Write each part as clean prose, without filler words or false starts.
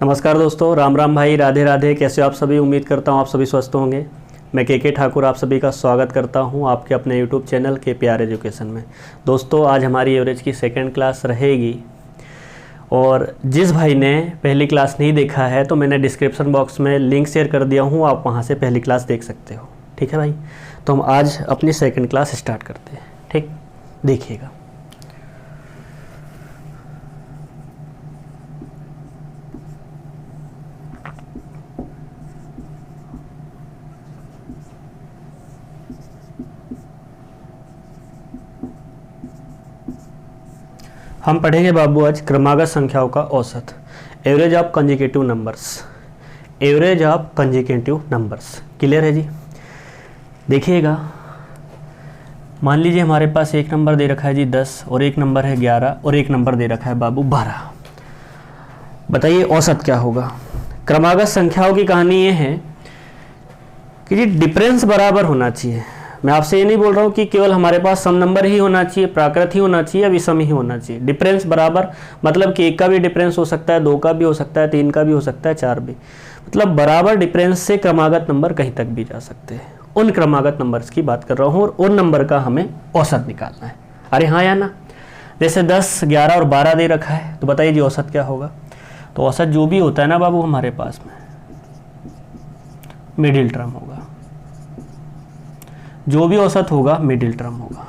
नमस्कार दोस्तों, राम राम भाई, राधे राधे। कैसे हो आप सभी? उम्मीद करता हूँ आप सभी स्वस्थ होंगे। मैं के ठाकुर आप सभी का स्वागत करता हूँ आपके अपने यूट्यूब चैनल के प्यार एजुकेशन में। दोस्तों, आज हमारी एवरेज की सेकंड क्लास रहेगी और जिस भाई ने पहली क्लास नहीं देखा है तो मैंने डिस्क्रिप्शन बॉक्स में लिंक शेयर कर दिया हूँ, आप वहाँ से पहली क्लास देख सकते हो। ठीक है भाई, तो हम आज अपनी सेकेंड क्लास स्टार्ट करते हैं। ठीक, देखिएगा। हम पढ़ेंगे बाबू आज क्रमागत संख्याओं का औसत, average of consecutive numbers. Average of consecutive numbers clear है जी? देखिएगा, मान लीजिए हमारे पास एक नंबर दे रखा है जी 10 और एक नंबर है 11 और एक नंबर दे रखा है बाबू 12। बताइए औसत क्या होगा? क्रमागत संख्याओं की कहानी ये है कि जी डिफरेंस बराबर होना चाहिए। मैं आपसे ये नहीं बोल रहा हूँ कि केवल हमारे पास सम नंबर ही होना चाहिए, प्राकृत ही होना चाहिए या विषम ही होना चाहिए। डिफरेंस बराबर मतलब कि एक का भी डिफरेंस हो सकता है, दो का भी हो सकता है, तीन का भी हो सकता है, चार भी। मतलब बराबर डिफरेंस से क्रमागत नंबर कहीं तक भी जा सकते हैं। उन क्रमागत नंबर्स की बात कर रहा हूँ और उन नंबर का हमें औसत निकालना है। अरे हाँ या ना? जैसे 10, 11 और 12 दे रखा है, तो बताइए जी औसत क्या होगा? तो औसत जो भी होता है ना बाबू हमारे पास में मिडिल टर्म होगा। जो भी औसत होगा मिडिल टर्म होगा।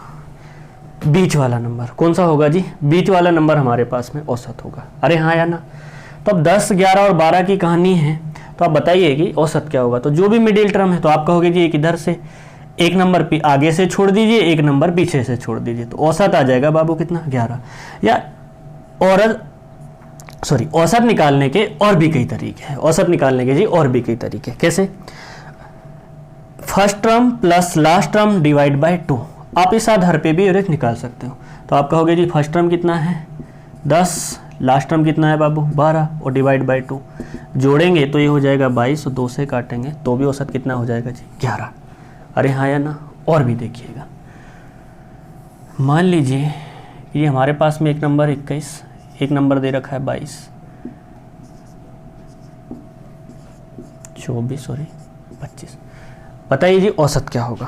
बीच वाला नंबर कौन सा होगा जी? बीच वाला नंबर हमारे पास में औसत होगा। अरे हाँ या ना? तो अब 10, 11 और 12 की कहानी है, तो आप बताइए कि औसत क्या होगा? तो जो भी मिडिल टर्म है, तो आप कहोगे जी एक इधर से एक नंबर आगे से छोड़ दीजिए, एक नंबर पीछे से छोड़ दीजिए, तो औसत आ जाएगा बाबू कितना? 11। या औसत निकालने के और भी कई तरीके हैं। औसत निकालने के जी और भी कई तरीके। कैसे? First term plus last term divide by 2। आप इस आधार पे भी एवरेज निकाल सकते हो। तो आप कहोगे जी फर्स्ट टर्म कितना है? 10, लास्ट टर्म कितना है बाबू? 12 और डिवाइड बाय 2। जोड़ेंगे तो ये हो जाएगा 22 और 2 से काटेंगे तो भी औसत कितना हो जाएगा जी? 11। अरे हाँ या ना? और भी देखिएगा, मान लीजिए ये हमारे पास में एक नंबर 21, एक नंबर दे रखा है 22, 24 और 25। बताइए जी औसत क्या होगा?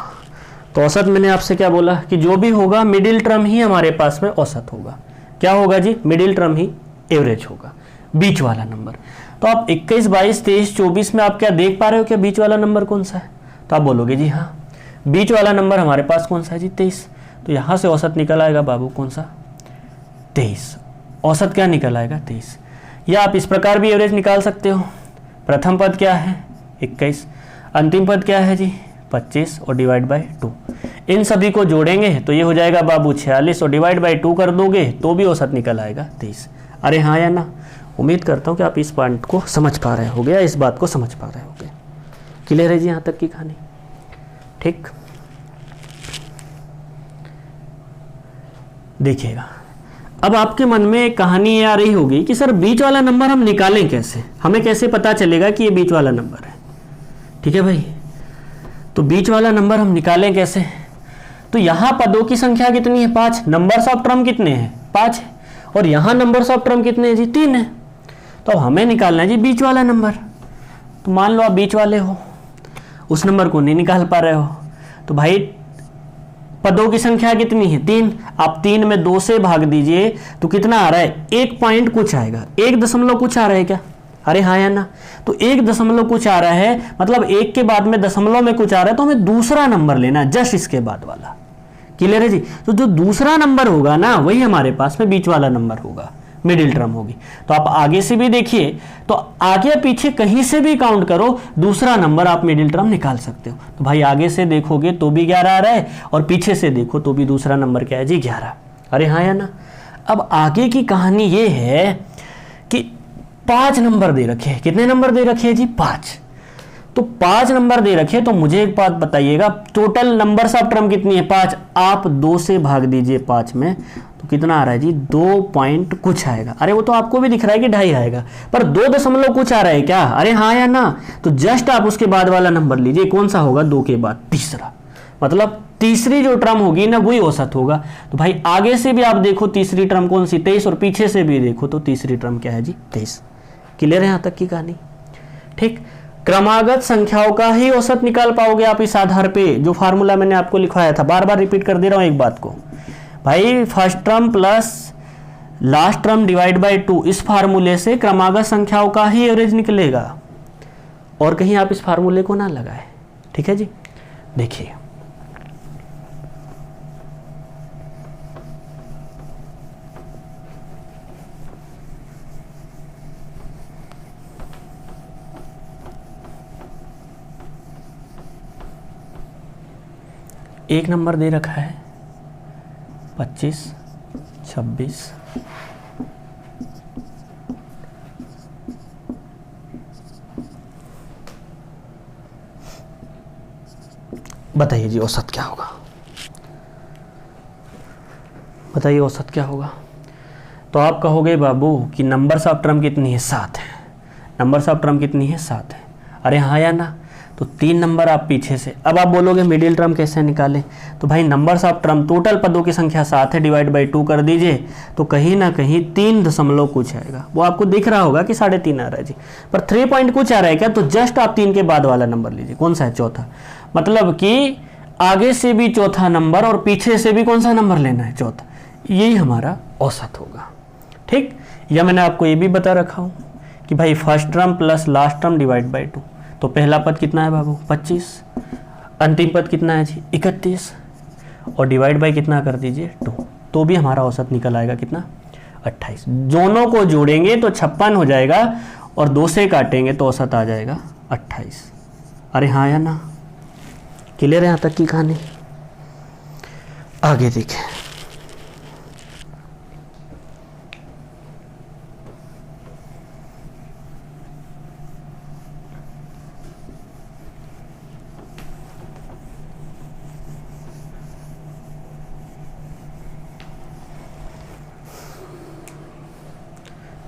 तो औसत मैंने आपसे क्या बोला कि जो भी होगा मिडिल टर्म ही हमारे पास में औसत होगा। क्या होगा जी? मिडिल टर्म ही एवरेज होगा, बीच वाला नंबर। तो आप 21, 22, 23, 24 में आप क्या देख पा रहे हो? क्या बीच वाला नंबर कौन सा है? तो आप बोलोगे जी हाँ, बीच वाला नंबर हमारे पास कौन सा है जी? 23। तो यहाँ से औसत निकल आएगा बाबू कौन सा? 23। औसत क्या निकल आएगा? 23। या आप इस प्रकार भी एवरेज निकाल सकते हो। प्रथम पद क्या है? 21। अंतिम पद क्या है जी? 25 और डिवाइड बाय 2। इन सभी को जोड़ेंगे तो ये हो जाएगा बाबू 46 और डिवाइड बाय 2 कर दोगे तो भी औसत निकल आएगा 23। अरे हाँ या ना? उम्मीद करता हूँ कि आप इस पॉइंट को समझ पा रहे होगे या इस बात को समझ पा रहे होगे। क्लियर है जी यहाँ तक की कहानी? ठीक, देखिएगा, अब आपके मन में एक कहानी ये आ रही होगी कि सर बीच वाला नंबर हम निकालें कैसे? हमें कैसे पता चलेगा कि ये बीच वाला नंबर है? ठीक है भाई, तो बीच वाला नंबर हम निकालें कैसे? तो यहां पदों की संख्या कितनी है? 5। नंबर्स ऑफ टर्म कितने हैं? 5 है। और यहां नंबर्स ऑफ टर्म कितने हैं जी? 3 है। तो हमें निकालना है जी बीच वाला नंबर। तो मान लो आप बीच वाले हो, उस नंबर को नहीं निकाल पा रहे हो, तो भाई पदों की संख्या कितनी है? 3। आप 3 में 2 से भाग दीजिए तो कितना आ रहा है? 1 पॉइंट कुछ आएगा, 1 दशमलव कुछ आ रहा है क्या? अरे हाँ या ना? तो 1 दशमलव कुछ आ रहा है, मतलब 1 के बाद में दशमलव में कुछ आ रहा है, तो हमें दूसरा नंबर लेना है, जस्ट इसके बाद वाला। क्लियर है जी? तो जो दूसरा नंबर होगा ना वही हमारे पास में बीच वाला नंबर होगा, मिडिल टर्म होगी। तो आप आगे से भी देखिए, तो आगे पीछे कहीं से भी काउंट करो, दूसरा नंबर आप मिडिल टर्म निकाल सकते हो। तो भाई आगे से देखोगे तो भी 11 आ रहा है और पीछे से देखो तो भी दूसरा नंबर क्या है जी? 11। अरे हाँ या ना? अब आगे की कहानी ये है कि 5 नंबर दे रखे हैं। कितने नंबर दे रखे हैं जी? 5। तो 5 नंबर दे रखे, तो मुझे एक बात बताइएगा, टोटल नंबर्स ऑफ टर्म कितनी है? 5। आप 2 से भाग दीजिए 5 में तो कितना आ रहा है जी? 2 पॉइंट कुछ आएगा। अरे वो तो आपको भी दिख रहा है कि 2.5 आएगा, पर 2 दशमलव कुछ आ रहा है क्या? अरे हाँ या ना? तो जस्ट आप उसके बाद वाला नंबर लीजिए, कौन सा होगा? 2 के बाद तीसरा, मतलब तीसरी जो टर्म होगी ना वही औसत होगा। तो भाई आगे से भी आप देखो तीसरी टर्म कौन सी? 23, और पीछे से भी देखो तो तीसरी टर्म क्या है जी? 23। क्लियर है यहाँ तक की कहानी? ठीक, क्रमागत संख्याओं का ही औसत निकाल पाओगे आप इस आधार पे। जो फार्मूला मैंने आपको लिखवाया था, बार बार रिपीट कर दे रहा हूं एक बात को भाई, first term plus last term divide by 2, इस फार्मूले से क्रमागत संख्याओं का ही एवरेज निकलेगा और कहीं आप इस फार्मूले को ना लगाए। ठीक है जी, देखिए एक नंबर दे रखा है 25, 26, बताइए जी औसत क्या होगा? बताइए औसत क्या होगा? तो आप कहोगे बाबू कि नंबर्स ऑफ टर्म कितनी है? 7 है। नंबर्स ऑफ टर्म कितनी है? 7 है। अरे हाँ या ना? तो 3 नंबर आप पीछे से। अब आप बोलोगे मिडिल टर्म कैसे निकालें? तो भाई नंबर्स ऑफ टर्म, टोटल पदों की संख्या 7 है, डिवाइड बाई 2 कर दीजिए, तो कहीं ना कहीं 3 दशमलव कुछ आएगा। वो आपको दिख रहा होगा कि 3.5 आ रहा है जी, पर 3 पॉइंट कुछ आ रहा है क्या? तो जस्ट आप 3 के बाद वाला नंबर लीजिए। कौन सा है? चौथा। मतलब कि आगे से भी चौथा नंबर और पीछे से भी कौन सा नंबर लेना है? चौथा। यही हमारा औसत होगा। ठीक, या मैंने आपको ये भी बता रखा हूँ कि भाई first term plus last term divide by 2, तो पहला पद कितना है बाबू? 25, अंतिम पद कितना है जी? 31, और डिवाइड बाई कितना कर दीजिए? 2, तो भी हमारा औसत निकल आएगा कितना? 28। दोनों को जोड़ेंगे तो 56 हो जाएगा और 2 से काटेंगे तो औसत आ जाएगा 28। अरे हाँ या ना? क्लियर है यहाँ तक की कहानी? आगे देखें।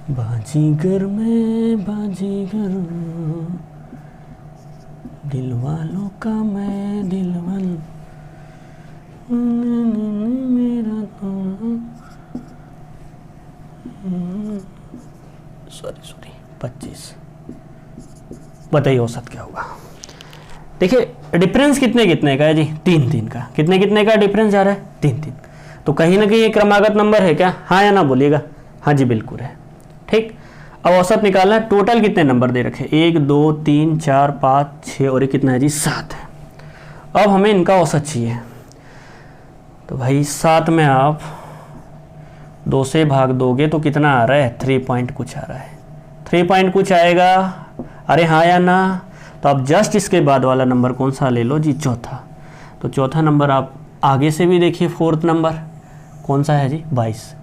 बाजीगर में बाजीगर, दिल वालों का मैं दिलवाल, मेरा तो सॉरी 25। बताइए औसत क्या होगा? देखिए डिफरेंस कितने कितने का है जी? 3 का। कितने कितने का डिफरेंस जा रहा है? 3। तो कहीं ना कहीं ये क्रमागत नंबर है क्या? हाँ या ना बोलिएगा? हाँ जी बिल्कुल है। ठीक, अब औसत निकालना है। टोटल कितने नंबर दे रखे? 1, 2, 3, 4, 5, 6 और ये कितना है जी? 7 है। अब हमें इनका औसत चाहिए। तो भाई 7 में आप 2 से भाग दोगे तो कितना आ रहा है? 3 पॉइंट कुछ आ रहा है। 3 पॉइंट कुछ आएगा। अरे हाँ या ना? तो आप जस्ट इसके बाद वाला नंबर कौन सा ले लो जी? चौथा। तो चौथा नंबर आप आगे से भी देखिए, 4th नंबर कौन सा है जी? 22।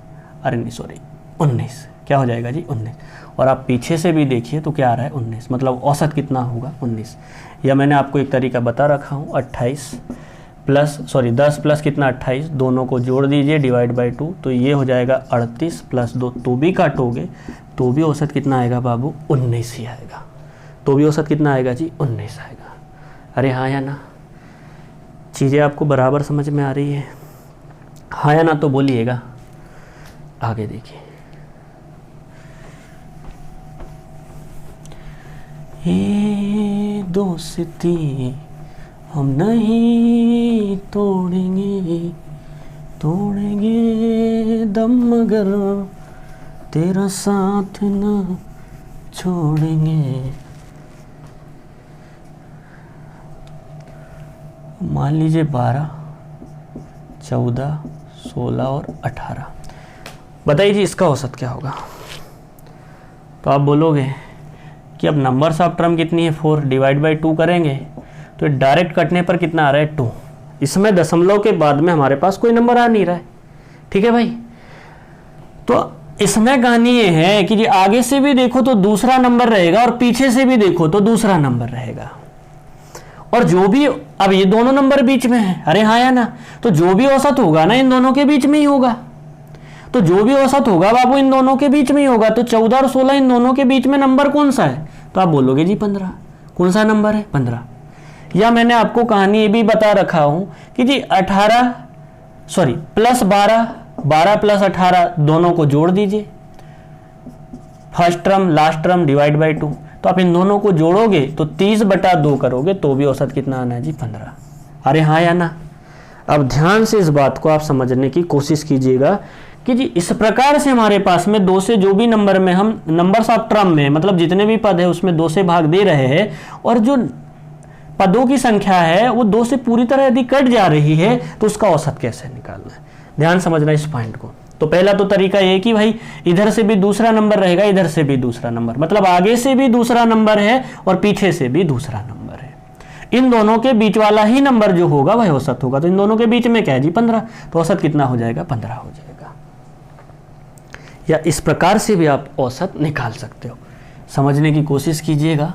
अरे नहीं सॉरी 19। क्या हो जाएगा जी? 19। और आप पीछे से भी देखिए तो क्या आ रहा है? 19। मतलब औसत कितना होगा? 19। या मैंने आपको एक तरीका बता रखा हूँ, 10 प्लस कितना? 28, दोनों को जोड़ दीजिए डिवाइड बाई 2, तो ये हो जाएगा 38 प्लस 2, तो भी काटोगे तो भी औसत कितना आएगा बाबू? 19 ही आएगा। तो भी औसत कितना आएगा जी? 19 आएगा। अरे हाँ या ना? चीज़ें आपको बराबर समझ में आ रही है? हाँ या ना तो बोलिएगा। आगे देखिए, ये दोस्ती हम नहीं तोड़ेंगे दम मगर तेरा साथ न छोड़ेंगे। मान लीजिए 12, 14, 16 और 18। बताइए जी इसका औसत क्या होगा? तो आप बोलोगे कि अब नंबर्स ऑफ टर्म कितनी है? 4, डिवाइड बाई 2 करेंगे तो डायरेक्ट कटने पर कितना आ रहा है? 2। इसमें दशमलव के बाद में हमारे पास कोई नंबर आ नहीं रहा है। ठीक है भाई, तो इसमें कहानी ये है कि जी आगे से भी देखो तो दूसरा नंबर रहेगा और पीछे से भी देखो तो दूसरा नंबर रहेगा। और जो भी, अब ये दोनों नंबर बीच में है। अरे हाँ या ना? तो जो भी औसत होगा ना इन दोनों के बीच में ही होगा। तो जो भी औसत होगा बाबू इन दोनों के बीच में ही होगा। तो 14 और 16 इन दोनों के बीच में नंबर कौन सा है? तो आप बोलोगे जी 15। कौन सा नंबर है? 15। या मैंने आपको कहानी ये भी बता रखा हूं कि जी प्लस 12 प्लस 18 दोनों को जोड़ दीजिए first term last term divide by 2, तो आप इन दोनों को जोड़ोगे तो 30/2 करोगे तो भी औसत कितना आना है जी 15। अरे हाँ या ना। अब ध्यान से इस बात को आप समझने की कोशिश कीजिएगा कि जी इस प्रकार से हमारे पास में 2 से जो भी नंबर में हम नंबर्स ऑफ टर्म में मतलब जितने भी पद है उसमें 2 से भाग दे रहे हैं और जो पदों की संख्या है वो 2 से पूरी तरह यदि कट जा रही है तो उसका औसत कैसे निकालना है, ध्यान समझना इस पॉइंट को। तो पहला तो तरीका ये कि भाई इधर से भी दूसरा नंबर रहेगा, इधर से भी दूसरा नंबर, मतलब आगे से भी दूसरा नंबर है और पीछे से भी दूसरा नंबर है। इन दोनों के बीच वाला ही नंबर जो होगा वह औसत होगा। तो इन दोनों के बीच में क्या है जी 15, तो औसत कितना हो जाएगा 15 हो जाएगा। या इस प्रकार से भी आप औसत निकाल सकते हो, समझने की कोशिश कीजिएगा।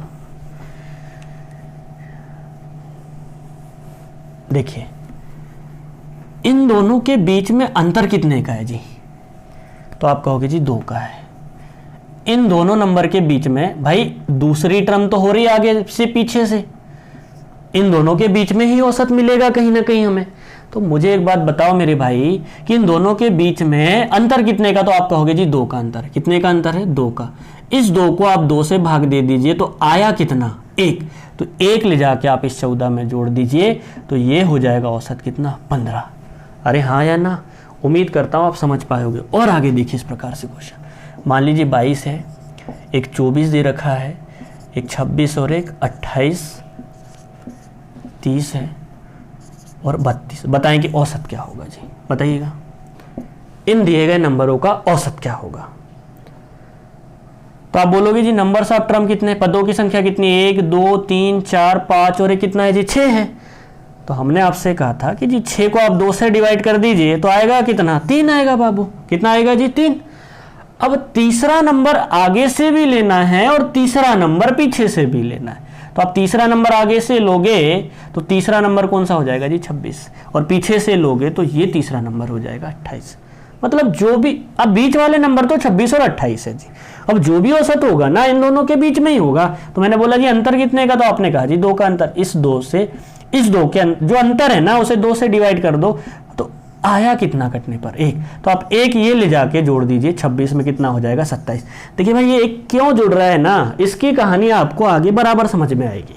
देखिए इन दोनों के बीच में अंतर कितने का है जी, तो आप कहोगे जी 2 का है। इन दोनों नंबर के बीच में भाई दूसरी टर्म तो हो रही है आगे से पीछे से, इन दोनों के बीच में ही औसत मिलेगा कहीं ना कहीं हमें। तो मुझे एक बात बताओ मेरे भाई कि इन दोनों के बीच में अंतर कितने का, तो आप कहोगे जी 2 का अंतर है। कितने का अंतर है 2 का। इस 2 को आप 2 से भाग दे दीजिए तो आया कितना 1, तो 1 ले जाके आप इस 14 में जोड़ दीजिए तो ये हो जाएगा औसत कितना 15। अरे हाँ या ना। उम्मीद करता हूँ आप समझ पाओगे। और आगे देखिए इस प्रकार से क्वेश्चन, मान लीजिए 22 है, एक 24 दे रखा है, एक 26 और एक 28, 30 है और 32। बताएं कि औसत क्या होगा जी, बताइएगा इन दिए गए नंबरों का औसत क्या होगा। तो आप बोलोगे जी नंबर्स ऑफ टर्म कितने, पदों की संख्या कितनी, 1 2 3 4 5 और एक कितना है जी 6 है। तो हमने आपसे कहा था कि जी 6 को आप 2 से डिवाइड कर दीजिए तो आएगा कितना 3 आएगा बाबू। कितना आएगा जी 3। अब तीसरा नंबर आगे से भी लेना है और तीसरा नंबर पीछे से भी लेना है। तो आप तीसरा नंबर आगे से लोगे तो तीसरा नंबर कौन सा हो जाएगा जी 26, और पीछे से लोगे तो ये तीसरा नंबर हो जाएगा 28। मतलब जो भी, अब बीच वाले नंबर तो 26 और 28 है जी। अब जो भी औसत होगा ना इन दोनों के बीच में ही होगा। तो मैंने बोला जी अंतर कितने का, तो आपने कहा जी 2 का अंतर। इस 2 से इस 2 के जो अंतर है ना उसे 2 से डिवाइड कर दो तो आया कितना कटने पर 1। तो आप 1 ये ले जाके जोड़ दीजिए, 26 में कितना हो जाएगा 27। देखिए भाई ये 1 क्यों जुड़ रहा है ना, इसकी कहानी आपको आगे बराबर समझ में आएगी।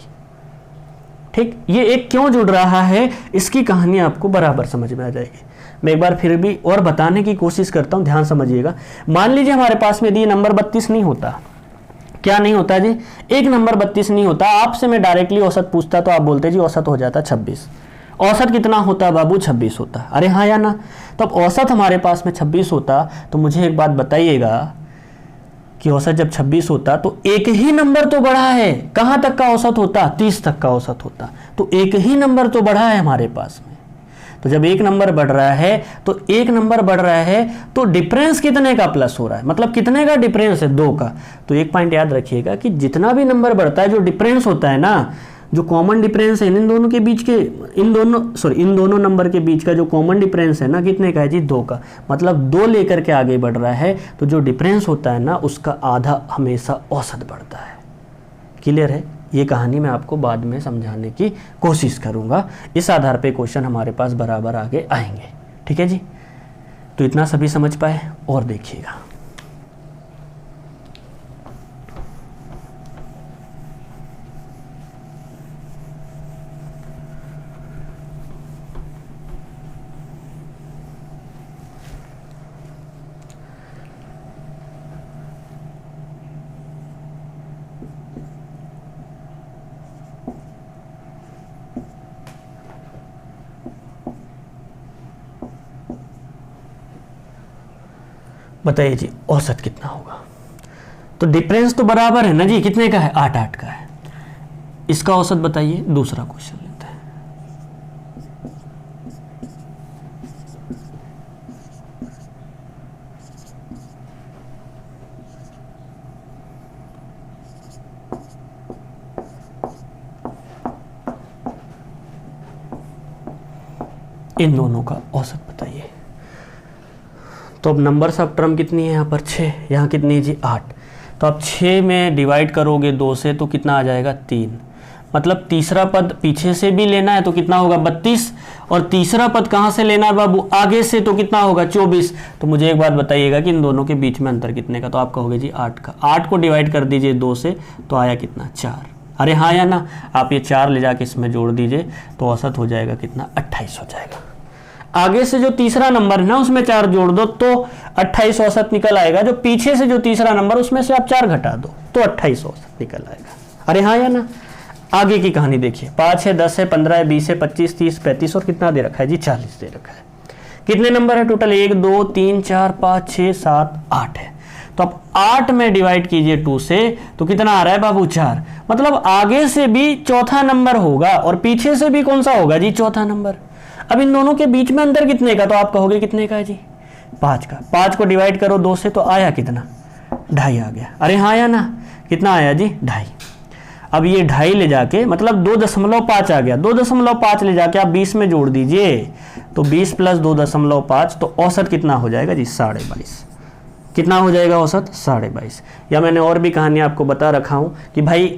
ठीक, ये 1 क्यों जुड़ रहा है इसकी कहानी आपको बराबर समझ में आ जाएगी। मैं एक बार फिर भी और बताने की कोशिश करता हूं, ध्यान समझिएगा। मान लीजिए हमारे पास में यदि नंबर 32 नहीं होता, क्या नहीं होता जी, एक नंबर 32 नहीं होता, आपसे मैं डायरेक्टली औसत पूछता तो आप बोलते जी औसत हो जाता 26। औसत कितना होता बाबू 26 होता। अरे हाँ या ना। तो अब औसत हमारे पास में 26 होता तो मुझे एक बात बताइएगा कि औसत जब 26 होता तो एक ही नंबर तो बढ़ा है। कहाँ तक का औसत होता, 30 तक का औसत होता। तो एक ही नंबर तो बढ़ा है हमारे पास में। तो जब एक नंबर बढ़ रहा है तो एक नंबर बढ़ रहा है तो डिफरेंस कितने का प्लस हो रहा है, मतलब कितने का डिफरेंस है 2 का। तो एक पॉइंट याद रखिएगा कि जितना भी नंबर बढ़ता है जो डिफरेंस होता है ना, जो कॉमन डिफरेंस है इन दोनों के बीच के, इन दोनों नंबर के बीच का जो कॉमन डिफरेंस है ना कितने का है जी 2 का। मतलब 2 लेकर के आगे बढ़ रहा है तो जो डिफरेंस होता है ना उसका आधा हमेशा औसत बढ़ता है। क्लियर है। ये कहानी मैं आपको बाद में समझाने की कोशिश करूंगा। इस आधार पे क्वेश्चन हमारे पास बराबर आगे आएंगे। ठीक है जी। तो इतना सभी समझ पाए। और देखिएगा बताइए जी औसत कितना होगा। तो डिफरेंस तो बराबर है ना जी, कितने का है 8 का है। इसका औसत बताइए। दूसरा क्वेश्चन लेते हैं। इन दोनों का औसत बताइए। तो अब नंबर्स ऑफ टर्म कितनी है यहाँ पर 6, यहाँ कितनी है जी 8। तो आप 6 में डिवाइड करोगे 2 से तो कितना आ जाएगा 3। मतलब तीसरा पद पीछे से भी लेना है तो कितना होगा 32, और तीसरा पद कहाँ से लेना है बाबू, आगे से, तो कितना होगा 24। तो मुझे एक बात बताइएगा कि इन दोनों के बीच में अंतर कितने का, तो आप कहोगे जी 8 का। 8 को डिवाइड कर दीजिए 2 से, तो आया कितना 4। अरे हाँ या ना, आप ये 4 ले जाके इसमें जोड़ दीजिए तो औसत हो जाएगा कितना 28 हो जाएगा। आगे से जो तीसरा नंबर है ना उसमें 4 जोड़ दो तो 28 औसत निकल आएगा, जो पीछे से जो तीसरा नंबर उसमें से आप 4 घटा दो तो 28 औसत निकल आएगा। अरे हाँ या ना। आगे की कहानी देखिए, 5 है, 10 है, 15 है, 20 है, 25, 30, 35 और कितना दे रखा है जी 40 दे रखा है। कितने नंबर है टोटल, 1 2 3 4 5 6 7 8 है। तो अब 8 में डिवाइड कीजिए 2 से तो कितना आ रहा है बाबू 4। मतलब आगे से भी चौथा नंबर होगा और पीछे से भी कौन सा होगा जी चौथा नंबर। अब इन दोनों के बीच में अंतर कितने का, तो आप कहोगे कितने का है जी 5 का। 5 को डिवाइड करो 2 से तो आया कितना 2.5 आ गया। अरे हाँ या ना, कितना आया जी 2.5। अब ये 2.5 ले जाके मतलब 2.5 आ गया, 2.5 ले जाके आप 20 में जोड़ दीजिए तो 20 प्लस 2.5 तो औसत कितना हो जाएगा जी 22.5। कितना हो जाएगा औसत 22.5। या मैंने और भी कहानी आपको बता रखा हूं कि भाई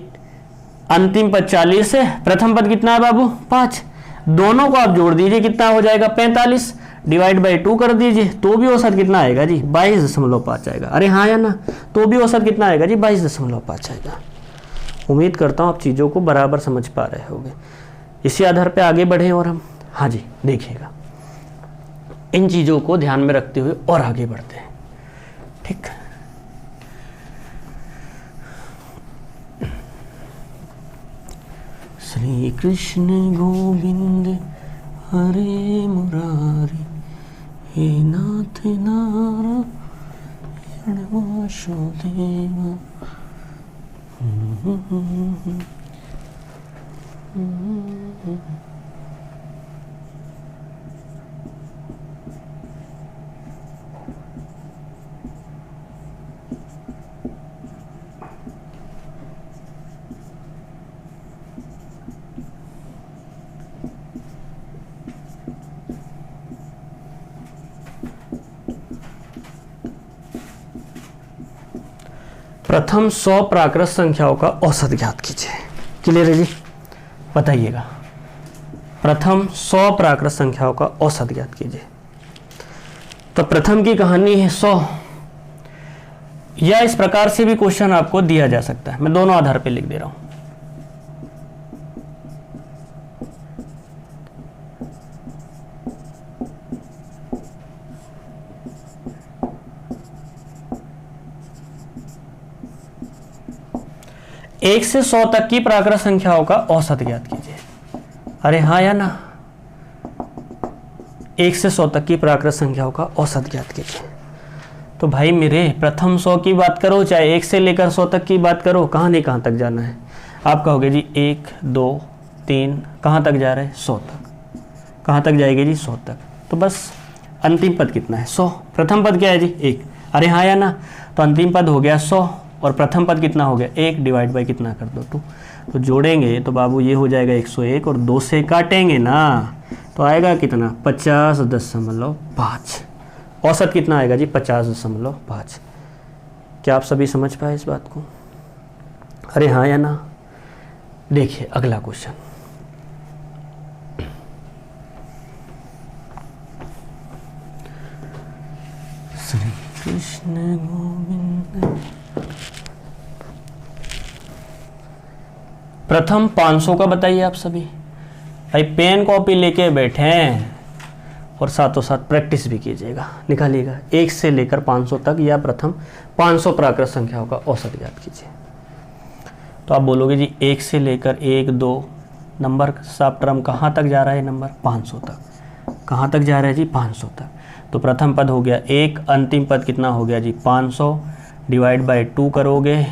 अंतिम पद 40 है, प्रथम पद कितना है बाबू 5, दोनों को आप जोड़ दीजिए कितना हो जाएगा 45, डिवाइड बाई 2 कर दीजिए तो भी औसत कितना आएगा जी 22.5 आएगा। अरे हाँ या ना, तो भी औसत कितना आएगा जी 22.5 आएगा। उम्मीद करता हूँ आप चीज़ों को बराबर समझ पा रहे होंगे। इसी आधार पे आगे बढ़े और हम, हाँ जी देखिएगा, इन चीज़ों को ध्यान में रखते हुए और आगे बढ़ते हैं। ठीक, श्री कृष्ण गोविंद हरे मुरारी, हे नाथ नारायण वासुदेव। प्रथम 100 प्राकृत संख्याओं का औसत ज्ञात कीजिए। क्लियर है जी, बताइएगा। प्रथम 100 प्राकृत संख्याओं का औसत ज्ञात कीजिए। तो प्रथम की कहानी है 100, या इस प्रकार से भी क्वेश्चन आपको दिया जा सकता है, मैं दोनों आधार पे लिख दे रहा हूं। एक से 100 तक की प्राकृत संख्याओं का औसत ज्ञात कीजिए। अरे हाँ या ना, 1 से 100 तक की प्राकृत संख्याओं का औसत ज्ञात कीजिए। तो भाई मेरे प्रथम 100 की बात करो चाहे 1 से लेकर 100 तक की बात करो, कहाँ नहीं कहाँ तक जाना है। आप कहोगे जी 1 2 3, कहाँ तक जा रहे हैं 100 तक। कहाँ तक जाएगी जी 100 तक। तो बस अंतिम पद कितना है 100, प्रथम पद क्या है जी 1। अरे हाँ या ना, तो अंतिम पद हो गया 100 और प्रथम पद कितना हो गया 1, डिवाइड बाई कितना कर दो 2। तो जोड़ेंगे तो बाबू ये हो जाएगा 101 और 2 से काटेंगे ना तो आएगा कितना 50.5। औसत कितना आएगा जी 50.5। क्या आप सभी समझ पाए इस बात को? अरे हाँ या ना। देखिए अगला क्वेश्चन, श्री कृष्ण गोविंद। प्रथम 500 का बताइए आप सभी। भाई पेन कॉपी लेके बैठे हैं और साथों साथ प्रैक्टिस भी कीजिएगा, निकालिएगा 1 से लेकर 500 तक या प्रथम 500 प्राकृत संख्याओं का औसत ज्ञात कीजिए। तो आप बोलोगे जी 1 से लेकर 1 2 नंबर सब टर्म कहाँ तक जा रहा है, नंबर 500 तक। कहाँ तक जा रहा है जी 500 तक। तो प्रथम पद हो गया 1, अंतिम पद कितना हो गया जी 500, डिवाइड बाई 2 करोगे,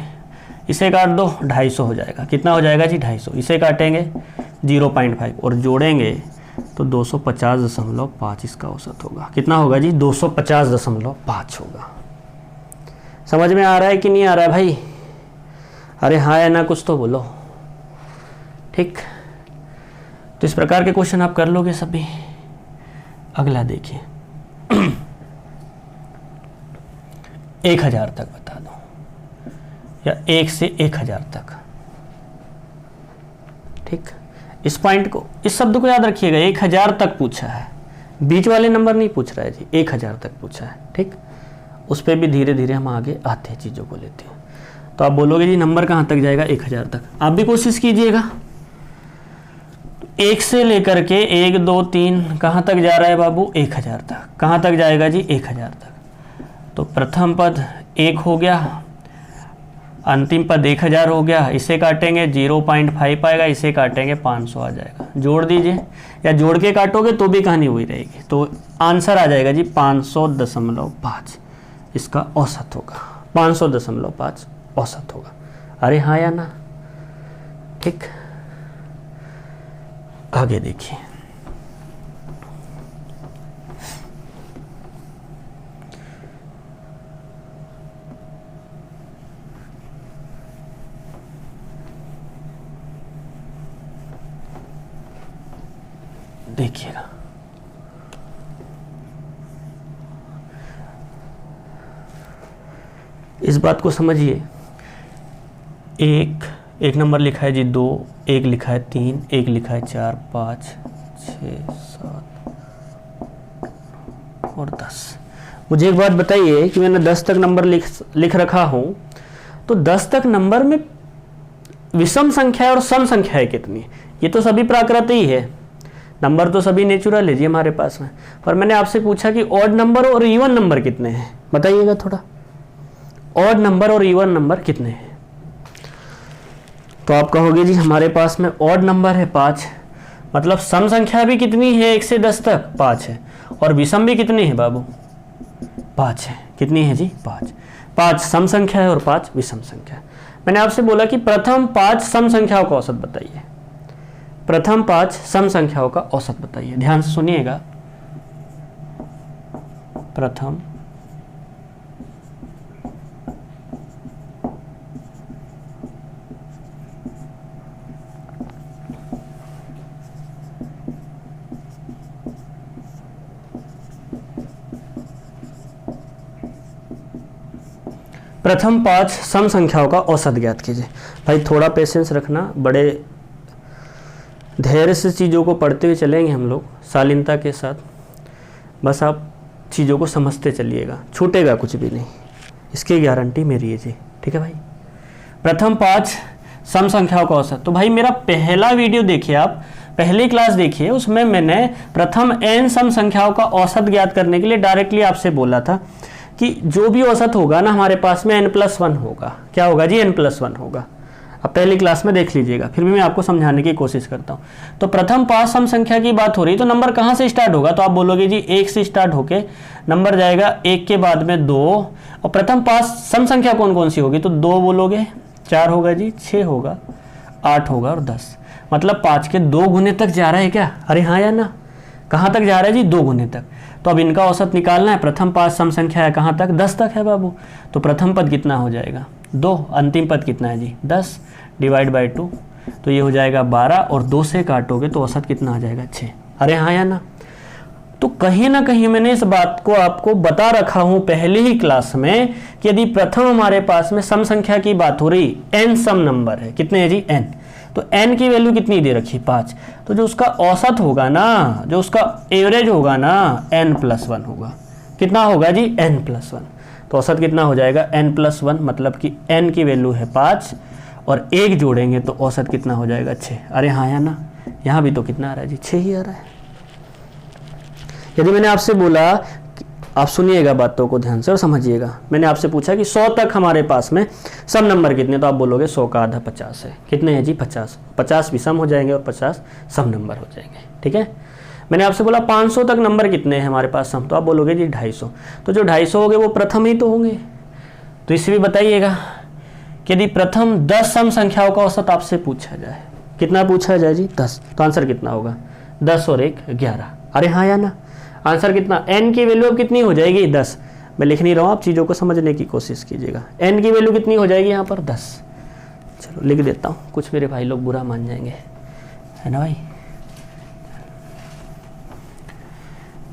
इसे काट दो 250 हो जाएगा। कितना हो जाएगा जी 250, इसे काटेंगे 0.5 और जोड़ेंगे तो 250.5 इसका औसत होगा। कितना होगा जी 250.5 होगा। समझ में आ रहा है कि नहीं आ रहा है भाई? अरे हाँ या ना कुछ तो बोलो। ठीक, तो इस प्रकार के क्वेश्चन आप कर लोगे सभी। अगला देखिए 1000 तक बता दो या 1 से 1000 तक। ठीक, इस पॉइंट को, इस शब्द को याद रखिएगा, 1000 तक पूछा है, बीच वाले नंबर नहीं पूछ रहा है जी, 1000 तक पूछा है। ठीक, उस पर भी धीरे धीरे हम आगे आते हैं, चीज़ों को लेते हैं। तो आप बोलोगे जी नंबर कहाँ तक जाएगा? 1000 तक। आप भी कोशिश कीजिएगा। 1 से लेकर के 1 2 3 कहाँ तक जा रहा है बाबू? 1000 तक। कहाँ तक जाएगा जी? 1000 तक। तो प्रथम पद 1 हो गया, अंतिम पद 1000 हो गया। इसे काटेंगे 0.5 आएगा, इसे काटेंगे 500 आ जाएगा। जोड़ दीजिए, या जोड़ के काटोगे तो भी कहानी वही रहेगी। तो आंसर आ जाएगा जी 500.5, इसका औसत होगा। 500.5 औसत होगा। अरे हाँ या ना? ठीक, आगे देखिए। देखिएगा, इस बात को समझिए। एक नंबर लिखा है जी 2, 1 लिखा है 3, 1 लिखा है 4, 5, 6, 7 और 10। मुझे एक बात बताइए कि मैंने 10 तक नंबर लिख रखा हूं, तो 10 तक नंबर में विषम संख्या और सम संख्याएं कितनी? ये तो सभी प्राकृत ही है, नंबर तो सभी नेचुरल है जी हमारे पास में। पर मैंने आपसे पूछा कि ऑड नंबर और इवन नंबर कितने हैं, बताइएगा थोड़ा। ऑड नंबर और इवन नंबर कितने हैं? तो आप कहोगे जी हमारे पास में ऑड नंबर है 5, मतलब सम संख्या भी कितनी है 1 से 10 तक? 5 है। और विषम भी कितनी है बाबू? 5 है। कितनी है जी? 5। 5 सम संख्या है और 5 विषम संख्या है। मैंने आपसे बोला कि प्रथम 5 सम संख्याओं का औसत बताइए। प्रथम 5 सम संख्याओं का औसत बताइए। ध्यान से सुनिएगा। प्रथम प्रथम 5 सम संख्याओं का औसत ज्ञात कीजिए। भाई थोड़ा पेशेंस रखना, बड़े धैर्य से चीज़ों को पढ़ते हुए चलेंगे हम लोग, शालीनता के साथ। बस आप चीज़ों को समझते चलिएगा, छूटेगा कुछ भी नहीं, इसकी गारंटी मेरी है जी। ठीक है भाई। प्रथम 5 सम संख्याओं का औसत। तो भाई मेरा पहला वीडियो देखिए, आप पहली क्लास देखिए, उसमें मैंने प्रथम n सम संख्याओं का औसत ज्ञात करने के लिए डायरेक्टली आपसे बोला था कि जो भी औसत होगा ना हमारे पास में n+1 होगा। क्या होगा जी? n+1 होगा। अब पहली क्लास में देख लीजिएगा, फिर भी मैं आपको समझाने की कोशिश करता हूँ। तो प्रथम 5 सम संख्या की बात हो रही, तो नंबर कहाँ से स्टार्ट होगा? तो आप बोलोगे जी 1 से स्टार्ट होके नंबर जाएगा 1 के बाद में 2, और प्रथम 5 सम संख्या कौन कौन सी होगी? तो 2 बोलोगे, 4 होगा जी, 6 होगा, 8 होगा और 10। मतलब 5 के 2 गुने तक जा रहा है क्या? अरे हाँ या ना? कहाँ तक जा रहा है जी? 2 गुने तक। तो अब इनका औसत निकालना है। प्रथम 5 सम संख्या है कहाँ तक? 10 तक है बाबू। तो प्रथम पद कितना हो जाएगा? 2। अंतिम पद कितना है जी? 10 डिवाइड बाई 2, तो ये हो जाएगा 12, और 2 से काटोगे तो औसत कितना आ जाएगा? 6। अरे हाँ या ना? तो कहीं ना कहीं मैंने इस बात को आपको बता रखा हूं पहली ही क्लास में कि यदि प्रथम हमारे पास में सम संख्या की बात हो रही, n सम नंबर है, कितने हैं जी? n। तो n की वैल्यू कितनी दे रखी? 5। तो जो उसका औसत होगा ना, जो उसका एवरेज होगा ना, n+1 होगा। कितना होगा जी? n+1। तो औसत कितना हो जाएगा? n+1, मतलब कि n की वैल्यू है 5 और 1 जोड़ेंगे तो औसत कितना हो जाएगा? 6। अरे हाँ या ना? यहाँ भी तो कितना आ रहा है जी? 6 ही आ रहा है। यदि मैंने आपसे बोला, आप सुनिएगा बातों को ध्यान से और समझिएगा, मैंने आपसे पूछा कि 100 तक हमारे पास में सम नंबर कितने, तो आप बोलोगे 100 का आधा 50 है। कितने हैं जी? 50। 50 विषम हो जाएंगे और 50 सम नंबर हो जाएंगे। ठीक है। मैंने आपसे बोला 500 तक नंबर कितने हैं हमारे पास सम, तो आप बोलोगे जी 250। तो जो 250 होंगे वो प्रथम ही तो होंगे। तो इससे भी बताइएगा कि यदि प्रथम 10 सम संख्याओं का औसत आपसे पूछा जाए, कितना पूछा जाए जी? 10। तो आंसर कितना होगा? 10 और 1 11। अरे हाँ या ना? आंसर कितना? n की वैल्यू अब कितनी हो जाएगी? 10। मैं लिख नहीं रहा हूँ, आप चीज़ों को समझने की कोशिश कीजिएगा। n की वैल्यू कितनी हो जाएगी यहाँ पर? 10। चलो लिख देता हूँ, कुछ मेरे भाई लोग बुरा मान जाएंगे, है ना भाई?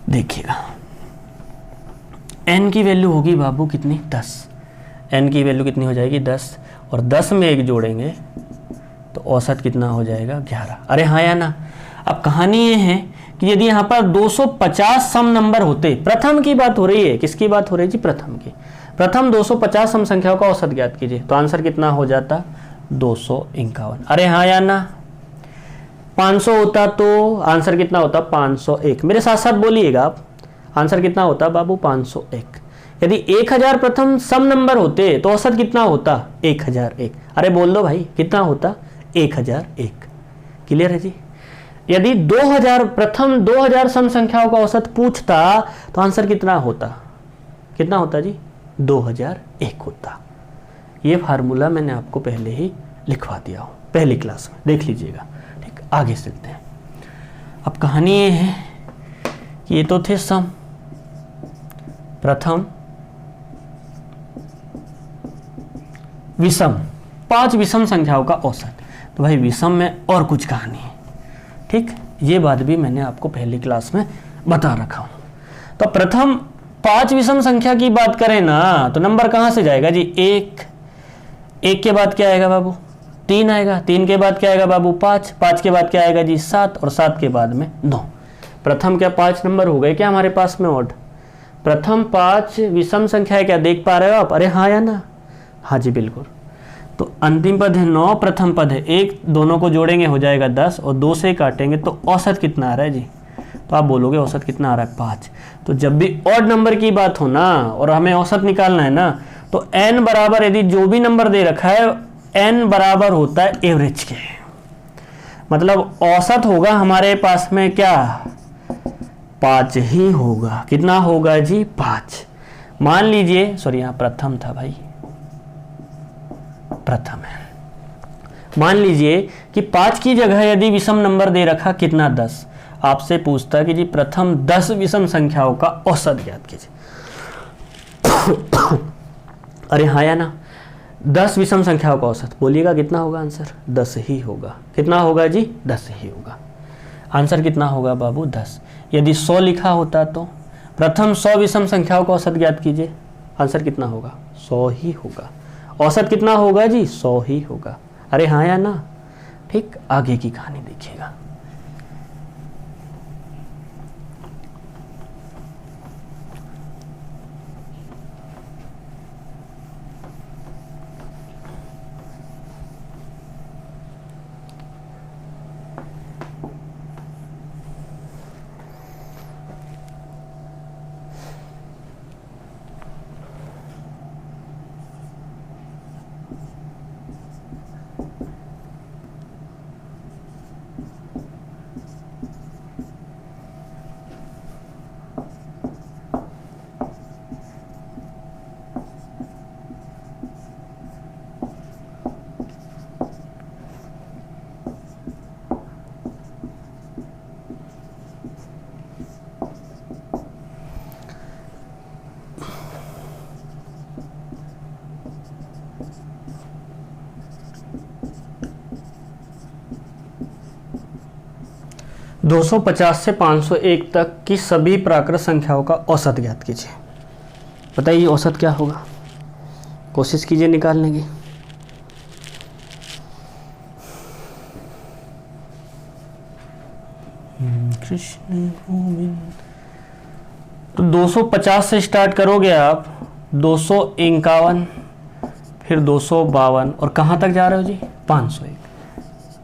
देखिएगा, n की वैल्यू होगी बाबू कितनी? 10। n की वैल्यू कितनी हो जाएगी? 10, और 10 में 1 जोड़ेंगे तो औसत कितना हो जाएगा 11। अरे हाँ या ना। अब कहानी ये है कि यदि यहाँ पर 250 सम नंबर होते, प्रथम की बात हो रही है, किसकी बात हो रही है जी, प्रथम की। प्रथम 250 सम संख्याओं का औसत ज्ञात कीजिए, तो आंसर कितना हो जाता 251। अरे हाँ या ना। 500 होता तो आंसर कितना होता 501। मेरे साथ साथ बोलिएगा आप, आंसर कितना होता बाबू 501। यदि 1000 प्रथम सम नंबर होते तो औसत कितना होता 1001। अरे बोल दो भाई कितना होता 1001। क्लियर है जी। यदि 2000 प्रथम 2000 सम संख्याओं का औसत पूछता तो आंसर कितना होता जी 2001 होता। ये फार्मूला मैंने आपको पहले ही लिखवा दिया हो पहली क्लास में, देख लीजिएगा। ठीक, आगे चलते हैं। अब कहानी ये है कि ये तो थे सम, प्रथम, विषम, 5 विषम संख्याओं का औसत। तो भाई विषम में और कुछ कहानी है। ठीक, ये बात भी मैंने आपको पहली क्लास में बता रखा हूं। तो प्रथम 5 विषम संख्या की बात करें ना तो नंबर कहां से जाएगा जी 1, 1 के बाद क्या आएगा बाबू 3 आएगा, 3 के बाद क्या आएगा बाबू 5, 5 के बाद क्या आएगा जी 7 और 7 के बाद में 9। प्रथम क्या 5 नंबर हो गए क्या हमारे पास में ओड। प्रथम 5 विषम संख्या है, क्या देख पा रहे हो आप। अरे हाँ या ना। हाँ जी बिल्कुल। तो अंतिम पद है 9, प्रथम पद है 1, दोनों को जोड़ेंगे हो जाएगा 10 और 2 से काटेंगे तो औसत कितना आ रहा है जी। तो आप बोलोगे औसत कितना आ रहा है 5। तो जब भी ऑड नंबर की बात हो ना और हमें औसत निकालना है ना तो n बराबर, यदि जो भी नंबर दे रखा है n बराबर होता है एवरेज के, मतलब औसत होगा हमारे पास में क्या 5 ही होगा। कितना होगा जी 5। मान लीजिए, सॉरी यहाँ प्रथम था भाई, प्रथम है। मान लीजिए कि 5 की जगह यदि विषम नंबर दे रखा कितना 10, आपसे पूछता कि जी प्रथम 10 विषम संख्याओं का औसत ज्ञात कीजिए। अरे हाँ या ना। 10 विषम संख्याओं का औसत बोलिएगा कितना होगा आंसर 10 ही होगा। कितना होगा जी 10 ही होगा। आंसर कितना होगा बाबू 10। यदि 100 लिखा होता तो प्रथम 100 विषम संख्याओं का औसत ज्ञात कीजिए, आंसर कितना होगा 100 ही होगा। औसत कितना होगा जी 100 ही होगा। अरे हाँ या ना। ठीक, आगे की कहानी देखिएगा। तो 250 से 501 तक की सभी प्राकृत संख्याओं का औसत ज्ञात कीजिए। बताइए औसत क्या होगा, कोशिश कीजिए निकालने की। कृष्ण गोविंद। तो 250 से स्टार्ट करोगे आप, 251, फिर 252 और कहाँ तक जा रहे हो जी 501।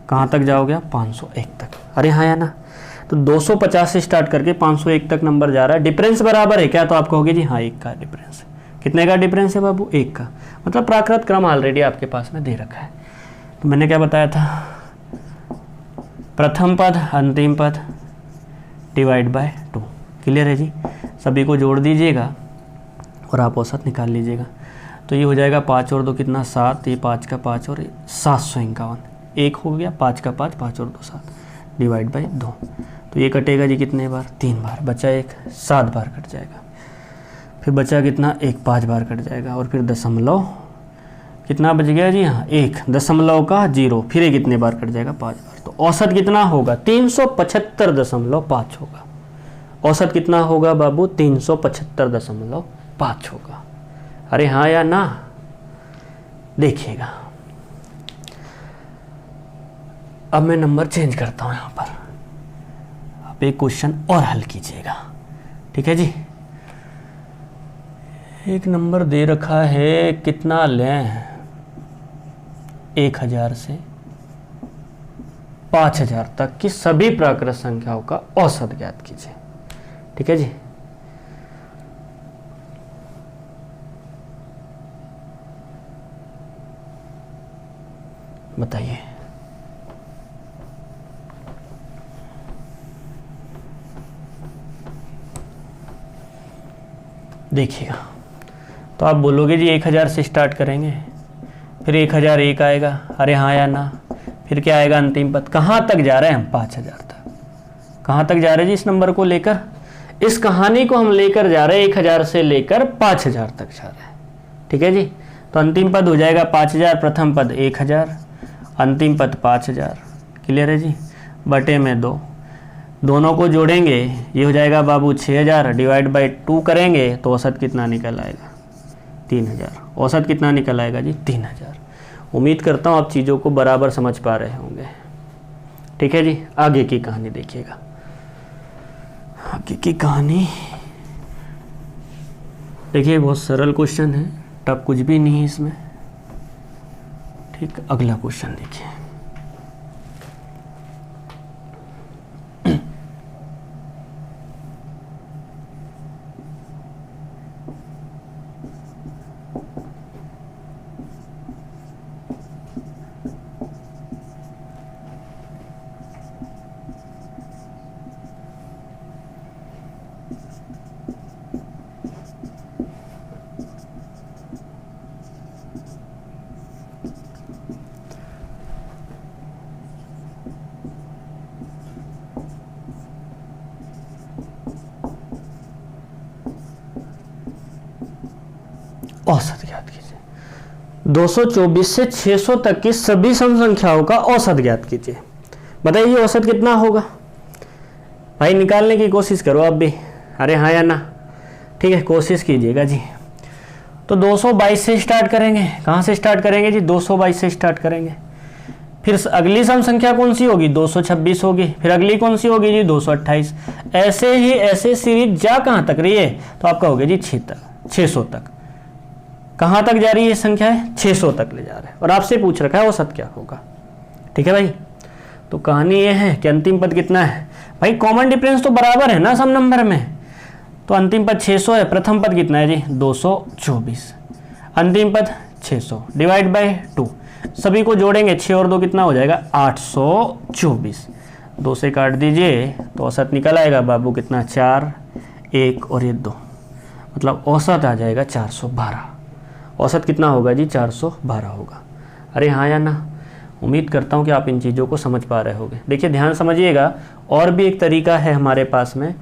कहाँ तक जाओगे आप 501 तक। अरे हाँ या ना। तो 250 से स्टार्ट करके 501 तक नंबर जा रहा है। डिफरेंस बराबर है क्या, तो आप कहोगे जी हाँ 1 का डिफरेंस है। कितने का डिफरेंस है बाबू 1 का। मतलब प्राकृत क्रम ऑलरेडी आपके पास में दे रखा है। तो मैंने क्या बताया था, प्रथम पद अंतिम पद डिवाइड बाय 2। क्लियर है जी। सभी को जोड़ दीजिएगा और आप औसत निकाल लीजिएगा। तो ये हो जाएगा 5 और 2 कितना 7, ये 5 का 5 और 751, 1 हो गया, 5 का 5, 5 और 2 7 डिवाइड बाई 2। तो ये कटेगा जी कितने बार 3 बार, बचा 1 7 बार कट जाएगा। फिर बचा कितना 1 5 बार कट जाएगा और फिर दशमलव कितना बच गया जी हाँ 1 दशमलव का 0, फिर ये कितने बार कट जाएगा 5 बार। तो औसत कितना होगा 375.5 होगा। औसत कितना होगा बाबू 375.5 होगा। अरे हाँ या ना। देखिएगा अब मैं नंबर चेंज करता हूँ यहाँ पर, आप एक क्वेश्चन और हल कीजिएगा, ठीक है जी। एक नंबर दे रखा है, कितना लें, 1000 से 5000 तक की सभी प्राकृत संख्याओं का औसत ज्ञात कीजिए, ठीक है जी। बताइए। देखिएगा, तो आप बोलोगे जी 1000 से स्टार्ट करेंगे, फिर 1001 आएगा, अरे हाँ या ना, फिर क्या आएगा अंतिम पद, कहाँ तक जा रहे हैं हम, 5000 तक। कहाँ तक जा रहे हैं जी इस नंबर को लेकर, इस कहानी को हम लेकर जा रहे हैं 1000 से लेकर 5000 तक जा रहे हैं, ठीक है जी। तो अंतिम पद हो जाएगा 5000, प्रथम पद 1000, अंतिम पद 5000, क्लियर है जी, बटे में 2, दोनों को जोड़ेंगे ये हो जाएगा बाबू 6000, डिवाइड बाई 2 करेंगे तो औसत कितना निकल आएगा, 3000। औसत कितना निकल आएगा जी, 3000। उम्मीद करता हूँ आप चीज़ों को बराबर समझ पा रहे होंगे, ठीक है जी। आगे की कहानी देखिएगा, आगे की कहानी देखिए, बहुत सरल क्वेश्चन है, टफ कुछ भी नहीं है इसमें, ठीक। अगला क्वेश्चन देखिए, औसत ज्ञात कीजिए। 224 से 600 तक की सभी सम संख्याओं का औसत ज्ञात कीजिए। बताइए औसत कितना होगा भाई, निकालने की कोशिश करो आप भी, अरे हाँ या ना, ठीक है, कोशिश कीजिएगा जी। तो 222 से स्टार्ट करेंगे, कहाँ से स्टार्ट करेंगे जी, 222 से स्टार्ट करेंगे। फिर अगली सम संख्या कौन सी होगी, 226 होगी, फिर अगली कौन सी होगी जी, 228। ऐसे ही ऐसे सीरीज जा कहाँ तक रही है, तो आपका हो गया जी 600 तक। कहाँ तक जा रही है संख्या है, 600 तक ले जा रहे हैं, और आपसे पूछ रखा है औसत क्या होगा, ठीक है भाई। तो कहानी ये है कि अंतिम पद कितना है भाई, कॉमन डिफरेंस तो बराबर है ना सम नंबर में, तो अंतिम पद 600 है, प्रथम पद कितना है जी 224, अंतिम पद 600 डिवाइड बाय 2, सभी को जोड़ेंगे 6 और 2 कितना हो जाएगा 824, 2 से काट दीजिए तो औसत निकल आएगा बाबू कितना 4, 1 और ये 2, मतलब औसत आ जाएगा 412। औसत कितना होगा जी 412 होगा। अरे हाँ या ना, उम्मीद करता हूँ कि आप इन चीज़ों को समझ पा रहे होंगे। देखिए ध्यान समझिएगा, और भी एक तरीका है हमारे पास में,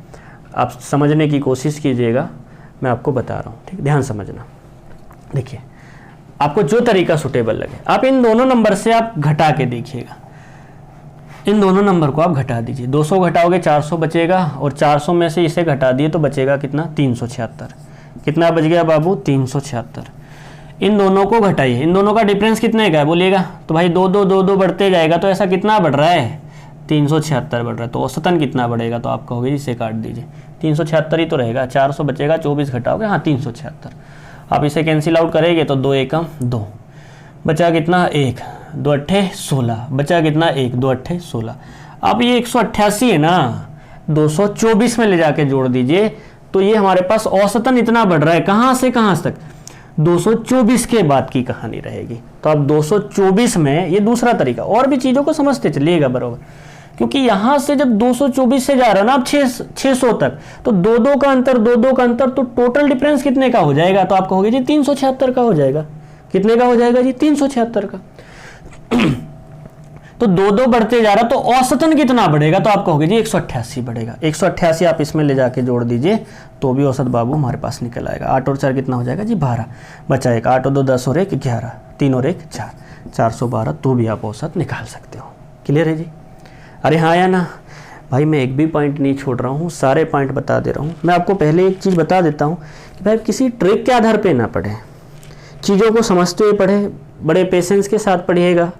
आप समझने की कोशिश कीजिएगा, मैं आपको बता रहा हूँ, ठीक, ध्यान समझना। देखिए आपको जो तरीका सुटेबल लगे, आप इन दोनों नंबर से आप घटा के देखिएगा, इन दोनों नंबर को आप घटा दीजिए, 200 घटाओगे 400 बचेगा, और 400 में से इसे घटा दिए तो बचेगा कितना 376, कितना बच गया बाबू 376। इन दोनों को घटाइए, इन दोनों का डिफरेंस कितने का है बोलिएगा, तो भाई 2 2 2 2 बढ़ते जाएगा, तो ऐसा कितना बढ़ रहा है 376 बढ़ रहा है, तो औसतन कितना बढ़ेगा, तो आप कहोगे इसे काट दीजिए, 376 ही तो रहेगा, 400 बचेगा, 24 घटाओगे हाँ 376, आप इसे कैंसिल आउट करेंगे तो 2 एकम 2, बचा कितना 1, 2 अट्ठे 16, बचा कितना 1, 2 अट्ठे 16। अब ये 188 है ना, 224 में ले जाके जोड़ दीजिए, तो ये हमारे पास औसतन इतना बढ़ रहा है, कहाँ से कहाँ तक, 224 के बाद की कहानी रहेगी। तो अब 224 में ये दूसरा तरीका, और भी चीज़ों को समझते चलिएगा बराबर, क्योंकि यहाँ से जब 224 से जा रहा है ना आप 600 तक, तो 2 का अंतर, 2 का अंतर, तो टोटल डिफरेंस कितने का हो जाएगा, तो आप कहोगे जी 376 का हो जाएगा। कितने का हो जाएगा जी 376 का। तो 2 बढ़ते जा रहा, तो औसतन कितना बढ़ेगा, तो आप कहोगे जी 188 बढ़ेगा। 188 आप इसमें ले जाके जोड़ दीजिए तो भी औसत बाबू हमारे पास निकल आएगा। 8 और 4 कितना हो जाएगा जी 12, बचा एक, 8 और 2 10 और 1 11, 3 और 1 4, 412, तो भी आप औसत निकाल सकते हो। क्लियर है जी। अरे हाँ या ना भाई, मैं एक भी पॉइंट नहीं छोड़ रहा हूँ, सारे पॉइंट बता दे रहा हूँ। मैं आपको पहले एक चीज़ बता देता हूँ कि भाई किसी ट्रिक के आधार पे ना पढ़ें, चीज़ों को समझते हुए पढ़ें, बड़े पेशेंस के साथ पढ़िएगा,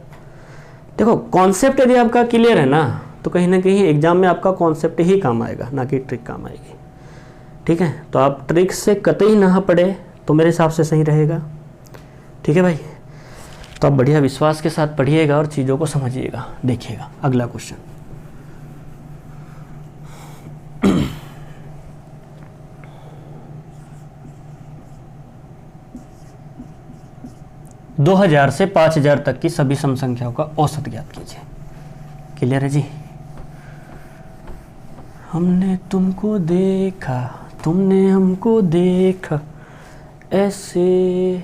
देखो कॉन्सेप्ट यदि आपका क्लियर है ना तो कहीं ना कहीं एग्जाम में आपका कॉन्सेप्ट ही काम आएगा, ना कि ट्रिक काम आएगी। ठीक है, तो आप ट्रिक से कतई ना पढ़े तो मेरे हिसाब से सही रहेगा। ठीक है भाई, तो आप बढ़िया विश्वास के साथ पढ़िएगा और चीज़ों को समझिएगा। देखिएगा अगला क्वेश्चन, दो 2000 से 5000 तक की सभी सम संख्याओं का औसत ज्ञात कीजिए। क्लियर है जी? हमने तुमको देखा, तुमने हमको देखा ऐसे।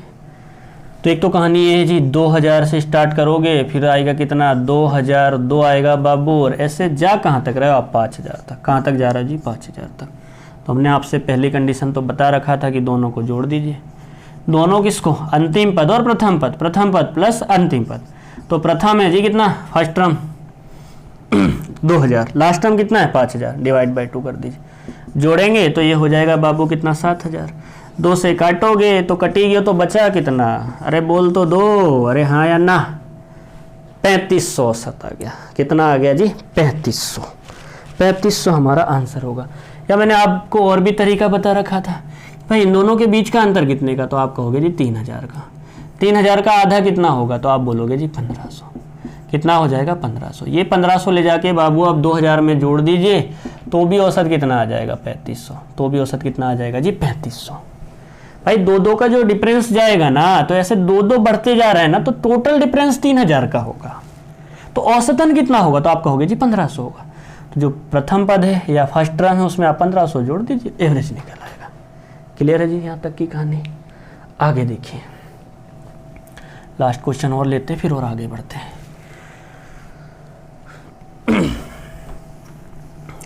तो एक तो कहानी ये है जी, 2000 से स्टार्ट करोगे, फिर आएगा कितना 2002 आएगा बाबू, और ऐसे जा कहाँ तक रहे हो आप 5000 तक। कहाँ तक जा रहा है जी? 5000 तक। तो हमने आपसे पहली कंडीशन तो बता रखा था कि दोनों को जोड़ दीजिए। दोनों किसको? अंतिम पद और प्रथम पद, प्रथम पद प्लस अंतिम पद। तो प्रथम है जी कितना? फर्स्ट टर्म 2000, लास्ट टर्म कितना है? 5000, डिवाइड बाय 2 कर दीजिए। जोड़ेंगे तो ये हो जाएगा बाबू कितना? 7000। 2 से काटोगे तो कटेगी, तो बचा कितना? अरे बोल तो दो, अरे हाँ या ना? 3500 औसत आ गया। कितना आ गया जी? 3500। 3500 हमारा आंसर होगा। या मैंने आपको और भी तरीका बता रखा था भाई, इन दोनों के बीच का अंतर कितने का? तो आप कहोगे जी 3000 का। 3000 का आधा कितना होगा? तो आप बोलोगे जी 1500। कितना हो जाएगा? 1500। ये 1500 ले जाके बाबू आप 2000 में जोड़ दीजिए तो भी औसत कितना आ जाएगा? 3500। तो भी औसत कितना आ जाएगा जी? 3500। भाई दो का जो डिफरेंस जाएगा ना, तो ऐसे दो बढ़ते जा रहा है ना, तो टोटल डिफरेंस 3000 का होगा। तो औसतन कितना होगा? तो आप कहोगे जी 1500 होगा। तो जो प्रथम पद है या फर्स्ट टर्म है उसमें आप 1500 जोड़ दीजिए, एवरेज निकल आएगा। क्लियर है जी यहाँ तक की कहानी? आगे देखिए, लास्ट क्वेश्चन और लेते हैं फिर और आगे बढ़ते हैं।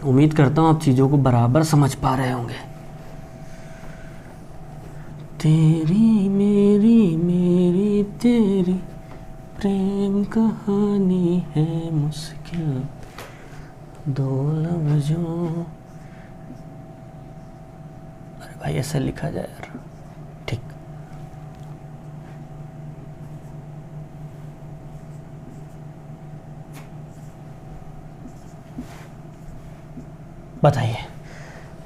उम्मीद करता हूँ आप चीज़ों को बराबर समझ पा रहे होंगे। तेरी मेरी मेरी तेरी प्रेम कहानी है मुश्किल दो लफ्जों। अरे भाई ऐसा लिखा जाए यार, ठीक। बताइए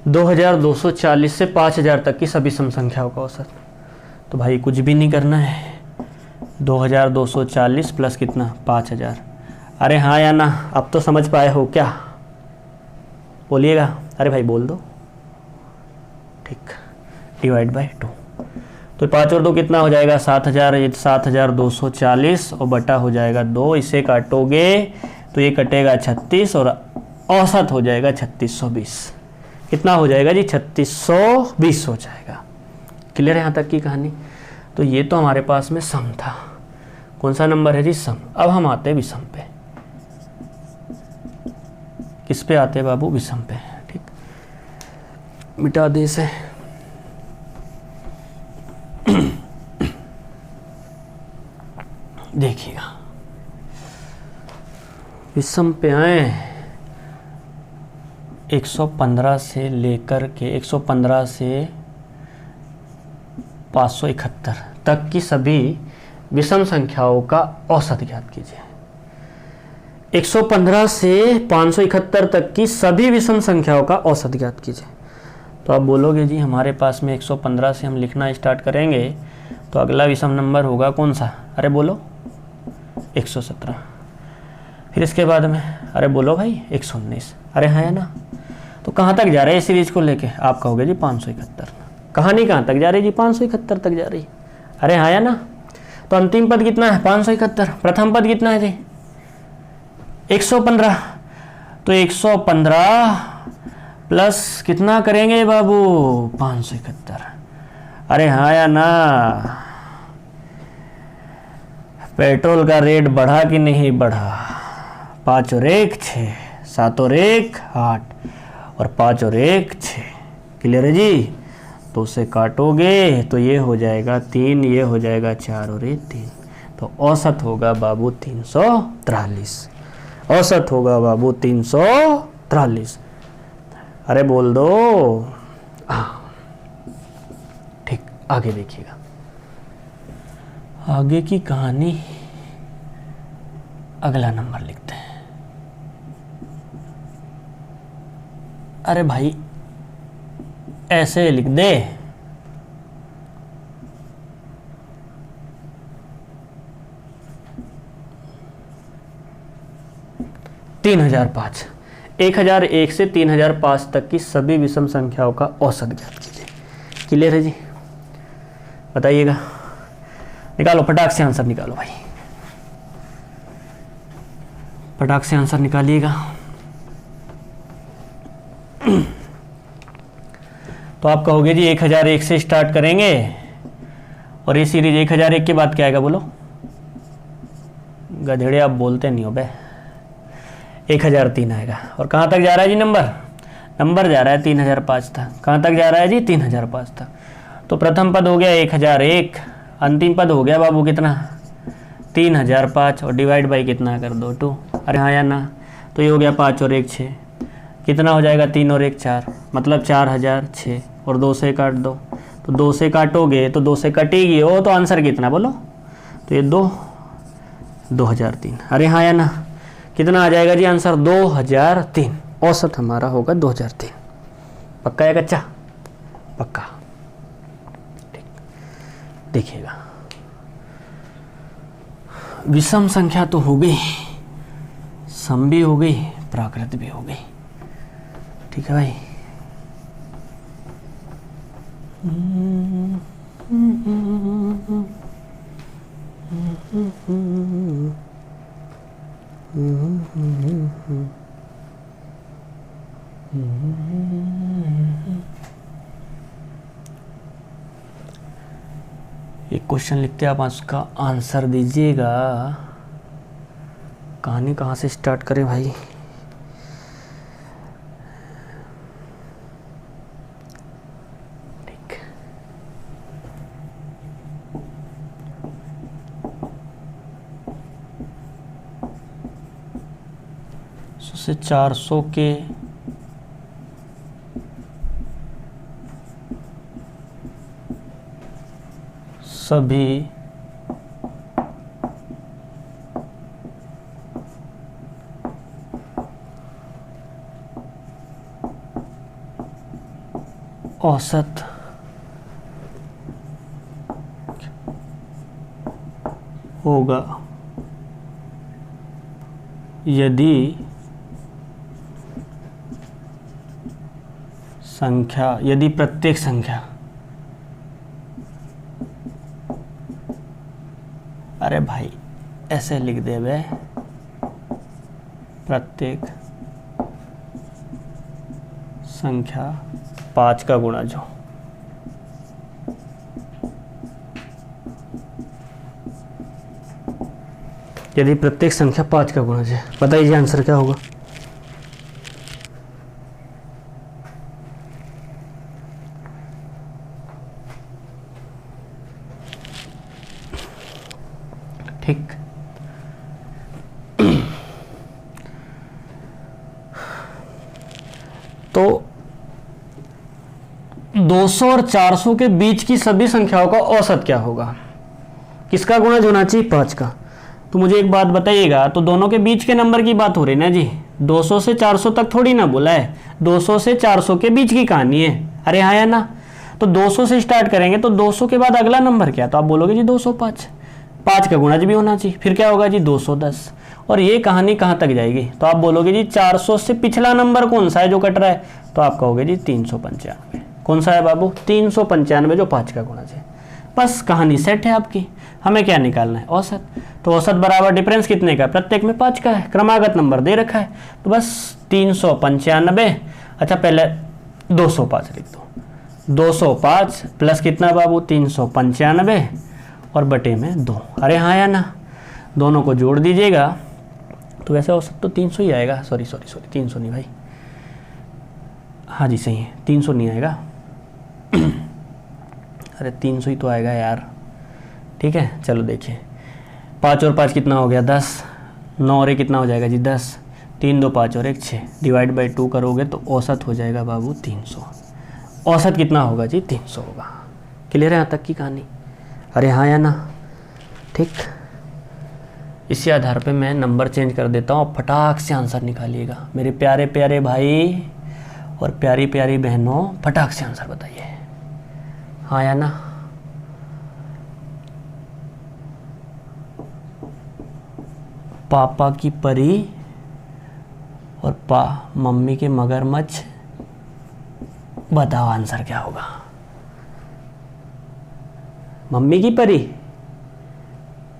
2240 से 5000 तक की सभी सम संख्याओं का औसत। तो भाई कुछ भी नहीं करना है, 2240 प्लस कितना? 5000। अरे हाँ या ना? अब तो समझ पाए हो क्या? बोलिएगा। अरे भाई बोल दो। ठीक, डिवाइड बाय 2। तो 5 और 2 कितना हो जाएगा? 7000। ये 7240 और बटा हो जाएगा 2। इसे काटोगे तो ये कटेगा 36 और औसत हो जाएगा 3620। कितना हो जाएगा जी? 3620 हो जाएगा। क्लियर है यहाँ तक की कहानी? तो ये तो हमारे पास में सम था। कौन सा नंबर है जी? सम। अब हम आते हैं विषम पे। किस पे आते हैं बाबू? विषम पे। ठीक, मिटा दे इसे। देखिएगा विषम पे आए, 115 से लेकर के 115 से 571 तक की सभी विषम संख्याओं का औसत ज्ञात कीजिए। 115 से 571 तक की सभी विषम संख्याओं का औसत ज्ञात कीजिए। तो आप बोलोगे जी हमारे पास में 115 से हम लिखना स्टार्ट करेंगे तो अगला विषम नंबर होगा कौन सा? अरे बोलो 117। फिर इसके बाद में अरे बोलो भाई 119। अरे हाँ या ना? तो कहाँ तक जा रहे हैं इस सीरीज को लेके? आप कहोगे जी 571। कहानी कहाँ तक जा रही है जी? 571 तक जा रही है। अरे हाँ या ना? तो अंतिम पद कितना है? 571। प्रथम पद कितना है जी? 115। तो 115 प्लस कितना करेंगे बाबू? 571। अरे हाँ या ना? पेट्रोल का रेट बढ़ा कि नहीं बढ़ा? 5 और 1 6, 7 और 1 8 और 5 और 1 6। क्लियर है जी? तो उसे काटोगे तो ये हो जाएगा 3, ये हो जाएगा 4 और 1 3। तो औसत होगा बाबू 343। औसत होगा बाबू 343। अरे बोल दो। ठीक, आगे देखिएगा। आगे की कहानी अगला नंबर लिखते हैं। अरे भाई ऐसे लिख दे, 3005। 1001 से 3005 तक की सभी विषम संख्याओं का औसत ज्ञात कीजिए। क्लियर है जी? बताइएगा, निकालो फटाक से आंसर निकालो भाई, फटाक से आंसर निकालिएगा। तो आप कहोगे जी 1001 से स्टार्ट करेंगे और ये सीरीज 1001 के बाद क्या आएगा बोलो? गधेड़े आप बोलते नहीं हो बे। 1003 आएगा। और कहाँ तक जा रहा है जी नंबर? नंबर जा रहा है 3005 तक। कहाँ तक जा रहा है जी? 3005 तक। तो प्रथम पद हो गया 1001, अंतिम पद हो गया बाबू कितना? 3005 और डिवाइड बाई कितना कर दो? 2। अरे हाँ या ना? तो ये हो गया 5 और 1 6, कितना हो जाएगा? 3 और 1 4, मतलब 4006 और 2 से काट दो। तो 2 से काटोगे तो 2 से कटेगी हो, तो आंसर कितना बोलो? तो ये 2003। अरे हाँ या ना? कितना आ जाएगा जी आंसर? 2003। औसत हमारा होगा 2003। पक्का या कच्चा? पक्का। ठीक, देखिएगा विषम संख्या तो हो गई, सम भी हो गई, प्राकृत भी हो गई। ठीक है भाई। एक क्वेश्चन लिखते हैं, आप उसका आंसर दीजिएगा। कहानी कहाँ से स्टार्ट करें भाई? ठीक, से 400 के सभी औसत होगा यदि प्रत्येक संख्या, अरे भाई ऐसे लिख दे बे, प्रत्येक संख्या 5 का गुणा जो, यदि प्रत्येक संख्या 5 का गुणज है। बताइए आंसर क्या होगा? ठीक, तो 200 और 400 के बीच की सभी संख्याओं का औसत क्या होगा? किसका गुणज होना चाहिए? 5 का। तो मुझे एक बात बताइएगा, तो दोनों के बीच के नंबर की बात हो रही ना जी, 200 से 400 तक थोड़ी ना बोला है, 200 से 400 के बीच की कहानी है। अरे हाँ या ना? तो 200 से स्टार्ट करेंगे तो 200 के बाद अगला नंबर क्या? तो आप बोलोगे जी 205, 5 का गुणज भी होना चाहिए, फिर क्या होगा जी 210। और ये कहानी कहाँ तक जाएगी? तो आप बोलोगे जी 400 से पिछला नंबर कौन सा है जो कट रहा है? तो आप कहोगे जी 395। कौन सा है बाबू? 395 जो 5 का गुणज है। बस कहानी सेट है आपकी। हमें क्या निकालना है? औसत। तो औसत बराबर डिफरेंस कितने का? प्रत्येक में 5 का है, क्रमागत नंबर दे रखा है, तो बस 395। अच्छा पहले 205 लिख दो, 205 प्लस कितना बाबू? 395 और बटे में 2। अरे हाँ या ना? दोनों को जोड़ दीजिएगा तो वैसे औसत तो 300 ही आएगा। सॉरी 300 नहीं भाई, हाँ जी सही है, 300 नहीं आएगा। अरे 300 ही तो आएगा यार। ठीक है चलो देखिए, 5 और 5 कितना हो गया? 10। 9 और 1 कितना हो जाएगा जी? 10। 3 2 5 और 1 6, डिवाइड बाई 2 करोगे तो औसत हो जाएगा बाबू 300। औसत कितना होगा जी? 300 होगा। क्लियर है यहाँ तक की कहानी? अरे हाँ या ना? ठीक, इसी आधार पे मैं नंबर चेंज कर देता हूँ, फटाक से आंसर निकालिएगा मेरे प्यारे प्यारे भाई और प्यारी प्यारी बहनों, फटाक से आंसर बताइए, हाँ या ना। पापा की परी और मम्मी के मगरमच्छ, बताओ आंसर क्या होगा। मम्मी की परी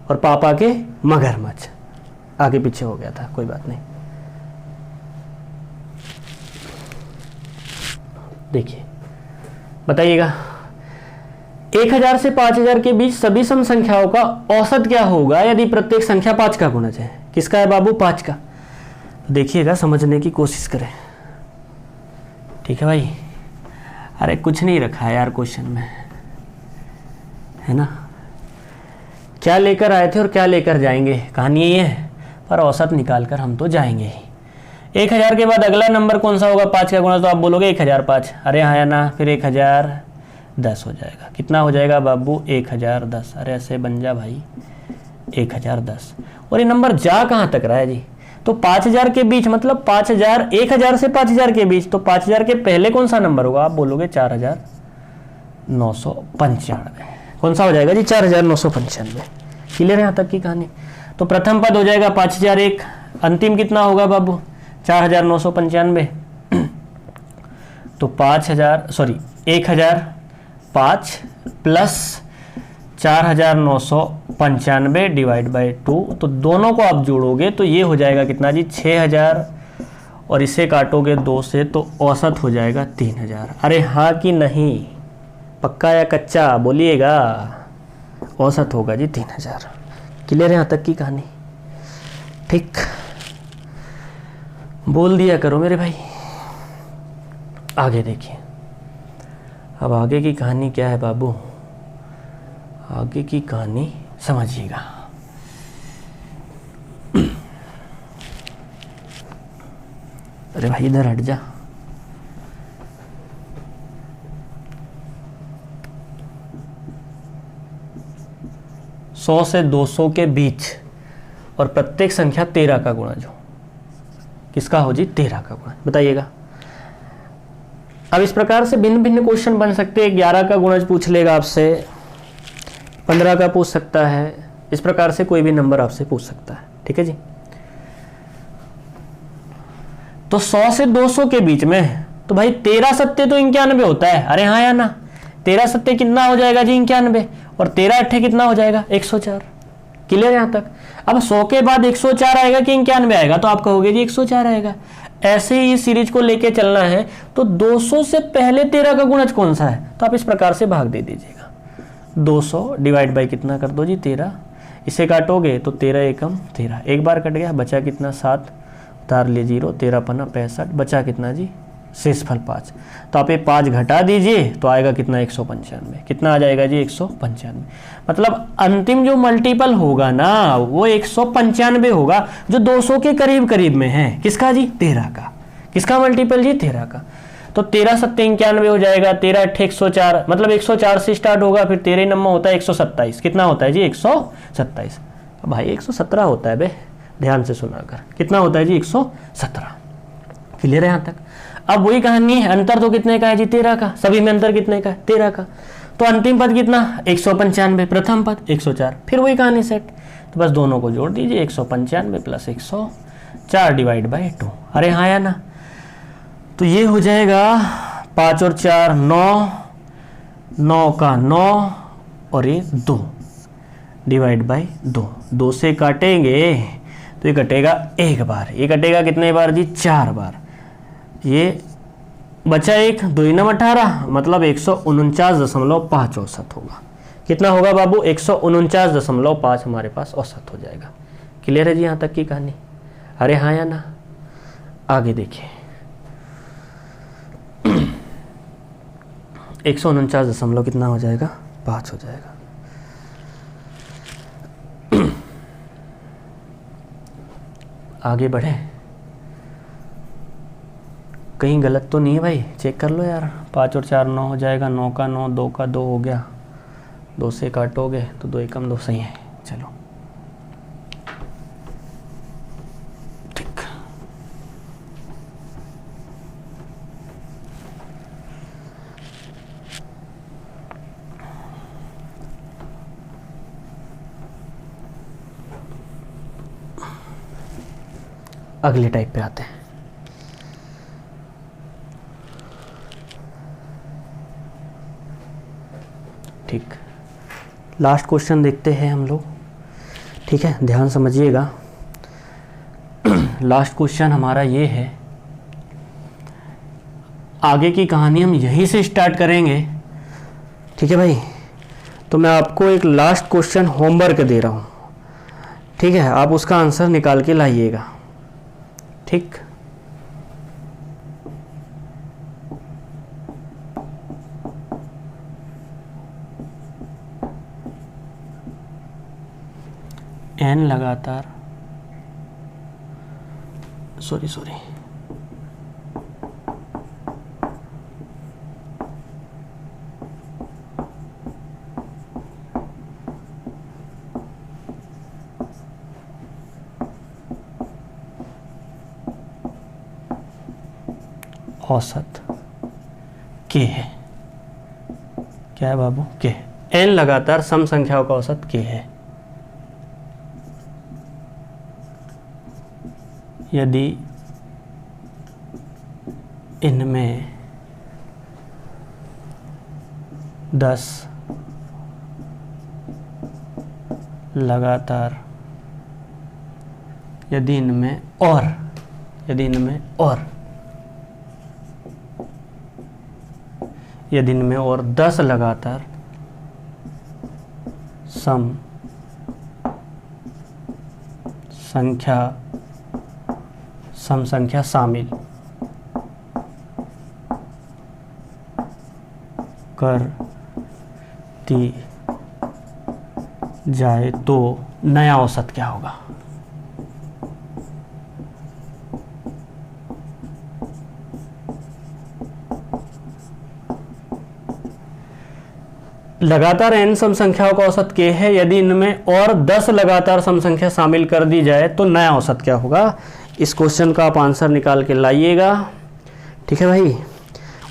और पापा के मगरमच्छ, आगे पीछे हो गया था, कोई बात नहीं। देखिए बताइएगा, 1000 से 5000 के बीच सभी सम संख्याओं का औसत क्या होगा यदि प्रत्येक संख्या 5 का गुणज है। किसका है बाबू? 5 का। देखिएगा, समझने की कोशिश करें, ठीक है भाई। अरे कुछ नहीं रखा है यार क्वेश्चन में, है ना। क्या लेकर आए थे और क्या लेकर जाएंगे, कहानी यही है, पर औसत निकाल कर हम तो जाएंगे ही। 1000 के बाद अगला नंबर कौन सा होगा 5 का गुणा, तो आप बोलोगे 1005। अरे हाँ या ना, फिर 1010 हो जाएगा। कितना हो जाएगा बाबू? 1010। अरे ऐसे बन जा भाई, 1010। और ये नंबर जा कहाँ तक रहा है जी? तो 5000 के बीच, मतलब 5000, 1000 से 5000 के बीच, तो 5000 के पहले कौन सा नंबर होगा? आप बोलोगे 4995। कौन सा हो जाएगा जी? 4995। क्लियर है यहाँ तक की कहानी? तो प्रथम पद हो जाएगा 5001, अंतिम कितना होगा बाबू? 4995। तो 1005 प्लस 4995 डिवाइड बाई 2, तो दोनों को आप जोड़ोगे तो ये हो जाएगा कितना जी? 6000, और इसे काटोगे 2 से तो औसत हो जाएगा 3000। अरे हाँ कि नहीं, पक्का या कच्चा बोलिएगा? औसत होगा जी 3000। क्लियर है यहाँ तक की कहानी? ठीक, बोल दिया करो मेरे भाई। आगे देखिए, अब आगे की कहानी क्या है बाबू? आगे की कहानी समझिएगा। अरे भाई इधर हट जा। सौ से 200 के बीच और प्रत्येक संख्या 13 का गुणज हो। किसका हो जी? 13 का गुणज। बताइएगा। अब इस प्रकार से भिन्न भिन्न क्वेश्चन बन सकते हैं। 11 का गुणज पूछ लेगा आपसे, 15 का पूछ सकता है, इस प्रकार से कोई भी नंबर आपसे पूछ सकता है, ठीक है जी। तो 100 से 200 के बीच में, तो भाई 13 सत्ते तो 91 होता है। अरे हाँ या ना, 13 सत्ते कितना हो जाएगा जी? 91। और 13 अट्ठे कितना हो जाएगा? 104। क्लियर यहां तक? अब 100 के बाद 104 आएगा कि 91 आएगा? तो आप कहोगे जी 104 आएगा। ऐसे ही सीरीज को लेके चलना है, तो 200 से पहले 13 का गुणज कौन सा है? तो आप इस प्रकार से भाग दे दीजिएगा। 200 डिवाइड बाई कितना कर दो जी? 13। इसे काटोगे तो 13 एकम 13, एक बार कट गया, बचा कितना? 7, उतार लिए 0, 13 पन्ना 65, बचा कितना जी? शेषफल 5। तो आप ये 5 घटा दीजिए तो आएगा कितना? 195। कितना आ जाएगा जी? 195। मतलब अंतिम जो मल्टीपल होगा ना, वो 195 होगा, जो 200 के करीब करीब में है। किसका जी? 13 का। किसका मल्टीपल जी? 13 का। तो 13 सत्ते 91 हो जाएगा, 13 अट्ठे 104, मतलब 104 से स्टार्ट होगा, फिर 13 नंबर होता है 127। कितना होता है जी? 127। भाई 117 होता है बे, ध्यान से सुनाकर। कितना होता है जी? 117। क्लियर है यहाँ तक? अब वही कहानी है, अंतर तो कितने का है जी? 13 का। सभी में अंतर कितने का है? 13 का। तो अंतिम पद कितना? 195, प्रथम पद 104, फिर वही कहानी सेट। तो बस दोनों को जोड़ दीजिए, 195 प्लस 104 डिवाइड बाई 2। अरे हाँ या ना? तो ये हो जाएगा 5 और 4 9, 9 का 9 और ये 2 डिवाइड बाई 2। 2 से काटेंगे तो ये कटेगा एक बार, ये कटेगा कितने बार जी? 4 बार। ये बचा 1, 2 9 18, मतलब 149.5 औसत होगा। कितना होगा बाबू? 149.5 हमारे पास औसत हो जाएगा। क्लियर है जी यहाँ तक की कहानी? अरे हाँ या ना? आगे देखिए, 149 कितना हो जाएगा? 5 हो जाएगा। आगे बढ़े, कहीं गलत तो नहीं है भाई? चेक कर लो यार। 5 और 4 9 हो जाएगा, 9 का 9, 2 का 2 हो गया, 2 से काटोगे तो 2 एकम 2 सही है। चलो अगले टाइप पे आते हैं। ठीक, लास्ट क्वेश्चन देखते हैं हम लोग। ठीक है, ध्यान समझिएगा। लास्ट क्वेश्चन हमारा ये है, आगे की कहानी हम यहीं से स्टार्ट करेंगे। ठीक है भाई, तो मैं आपको एक लास्ट क्वेश्चन होमवर्क दे रहा हूँ। ठीक है, आप उसका आंसर निकाल के लाइएगा। ठीक, n लगातार सॉरी औसत k है। क्या है बाबू? k। n लगातार सम संख्याओं का औसत k है। यदि इनमें 10 लगातार यदि इनमें और 10 लगातार सम संख्या शामिल कर दी जाए तो नया औसत क्या होगा? लगातार n सम संख्याओं का औसत k है। यदि इनमें और 10 लगातार सम संख्या शामिल कर दी जाए तो नया औसत क्या होगा? इस क्वेश्चन का आप आंसर निकाल के लाइएगा। ठीक है भाई,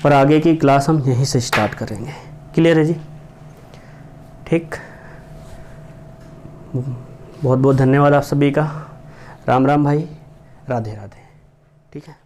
और आगे की क्लास हम यहीं से स्टार्ट करेंगे। क्लियर है जी? ठीक, बहुत बहुत धन्यवाद आप सभी का। राम राम भाई, राधे राधे। ठीक है।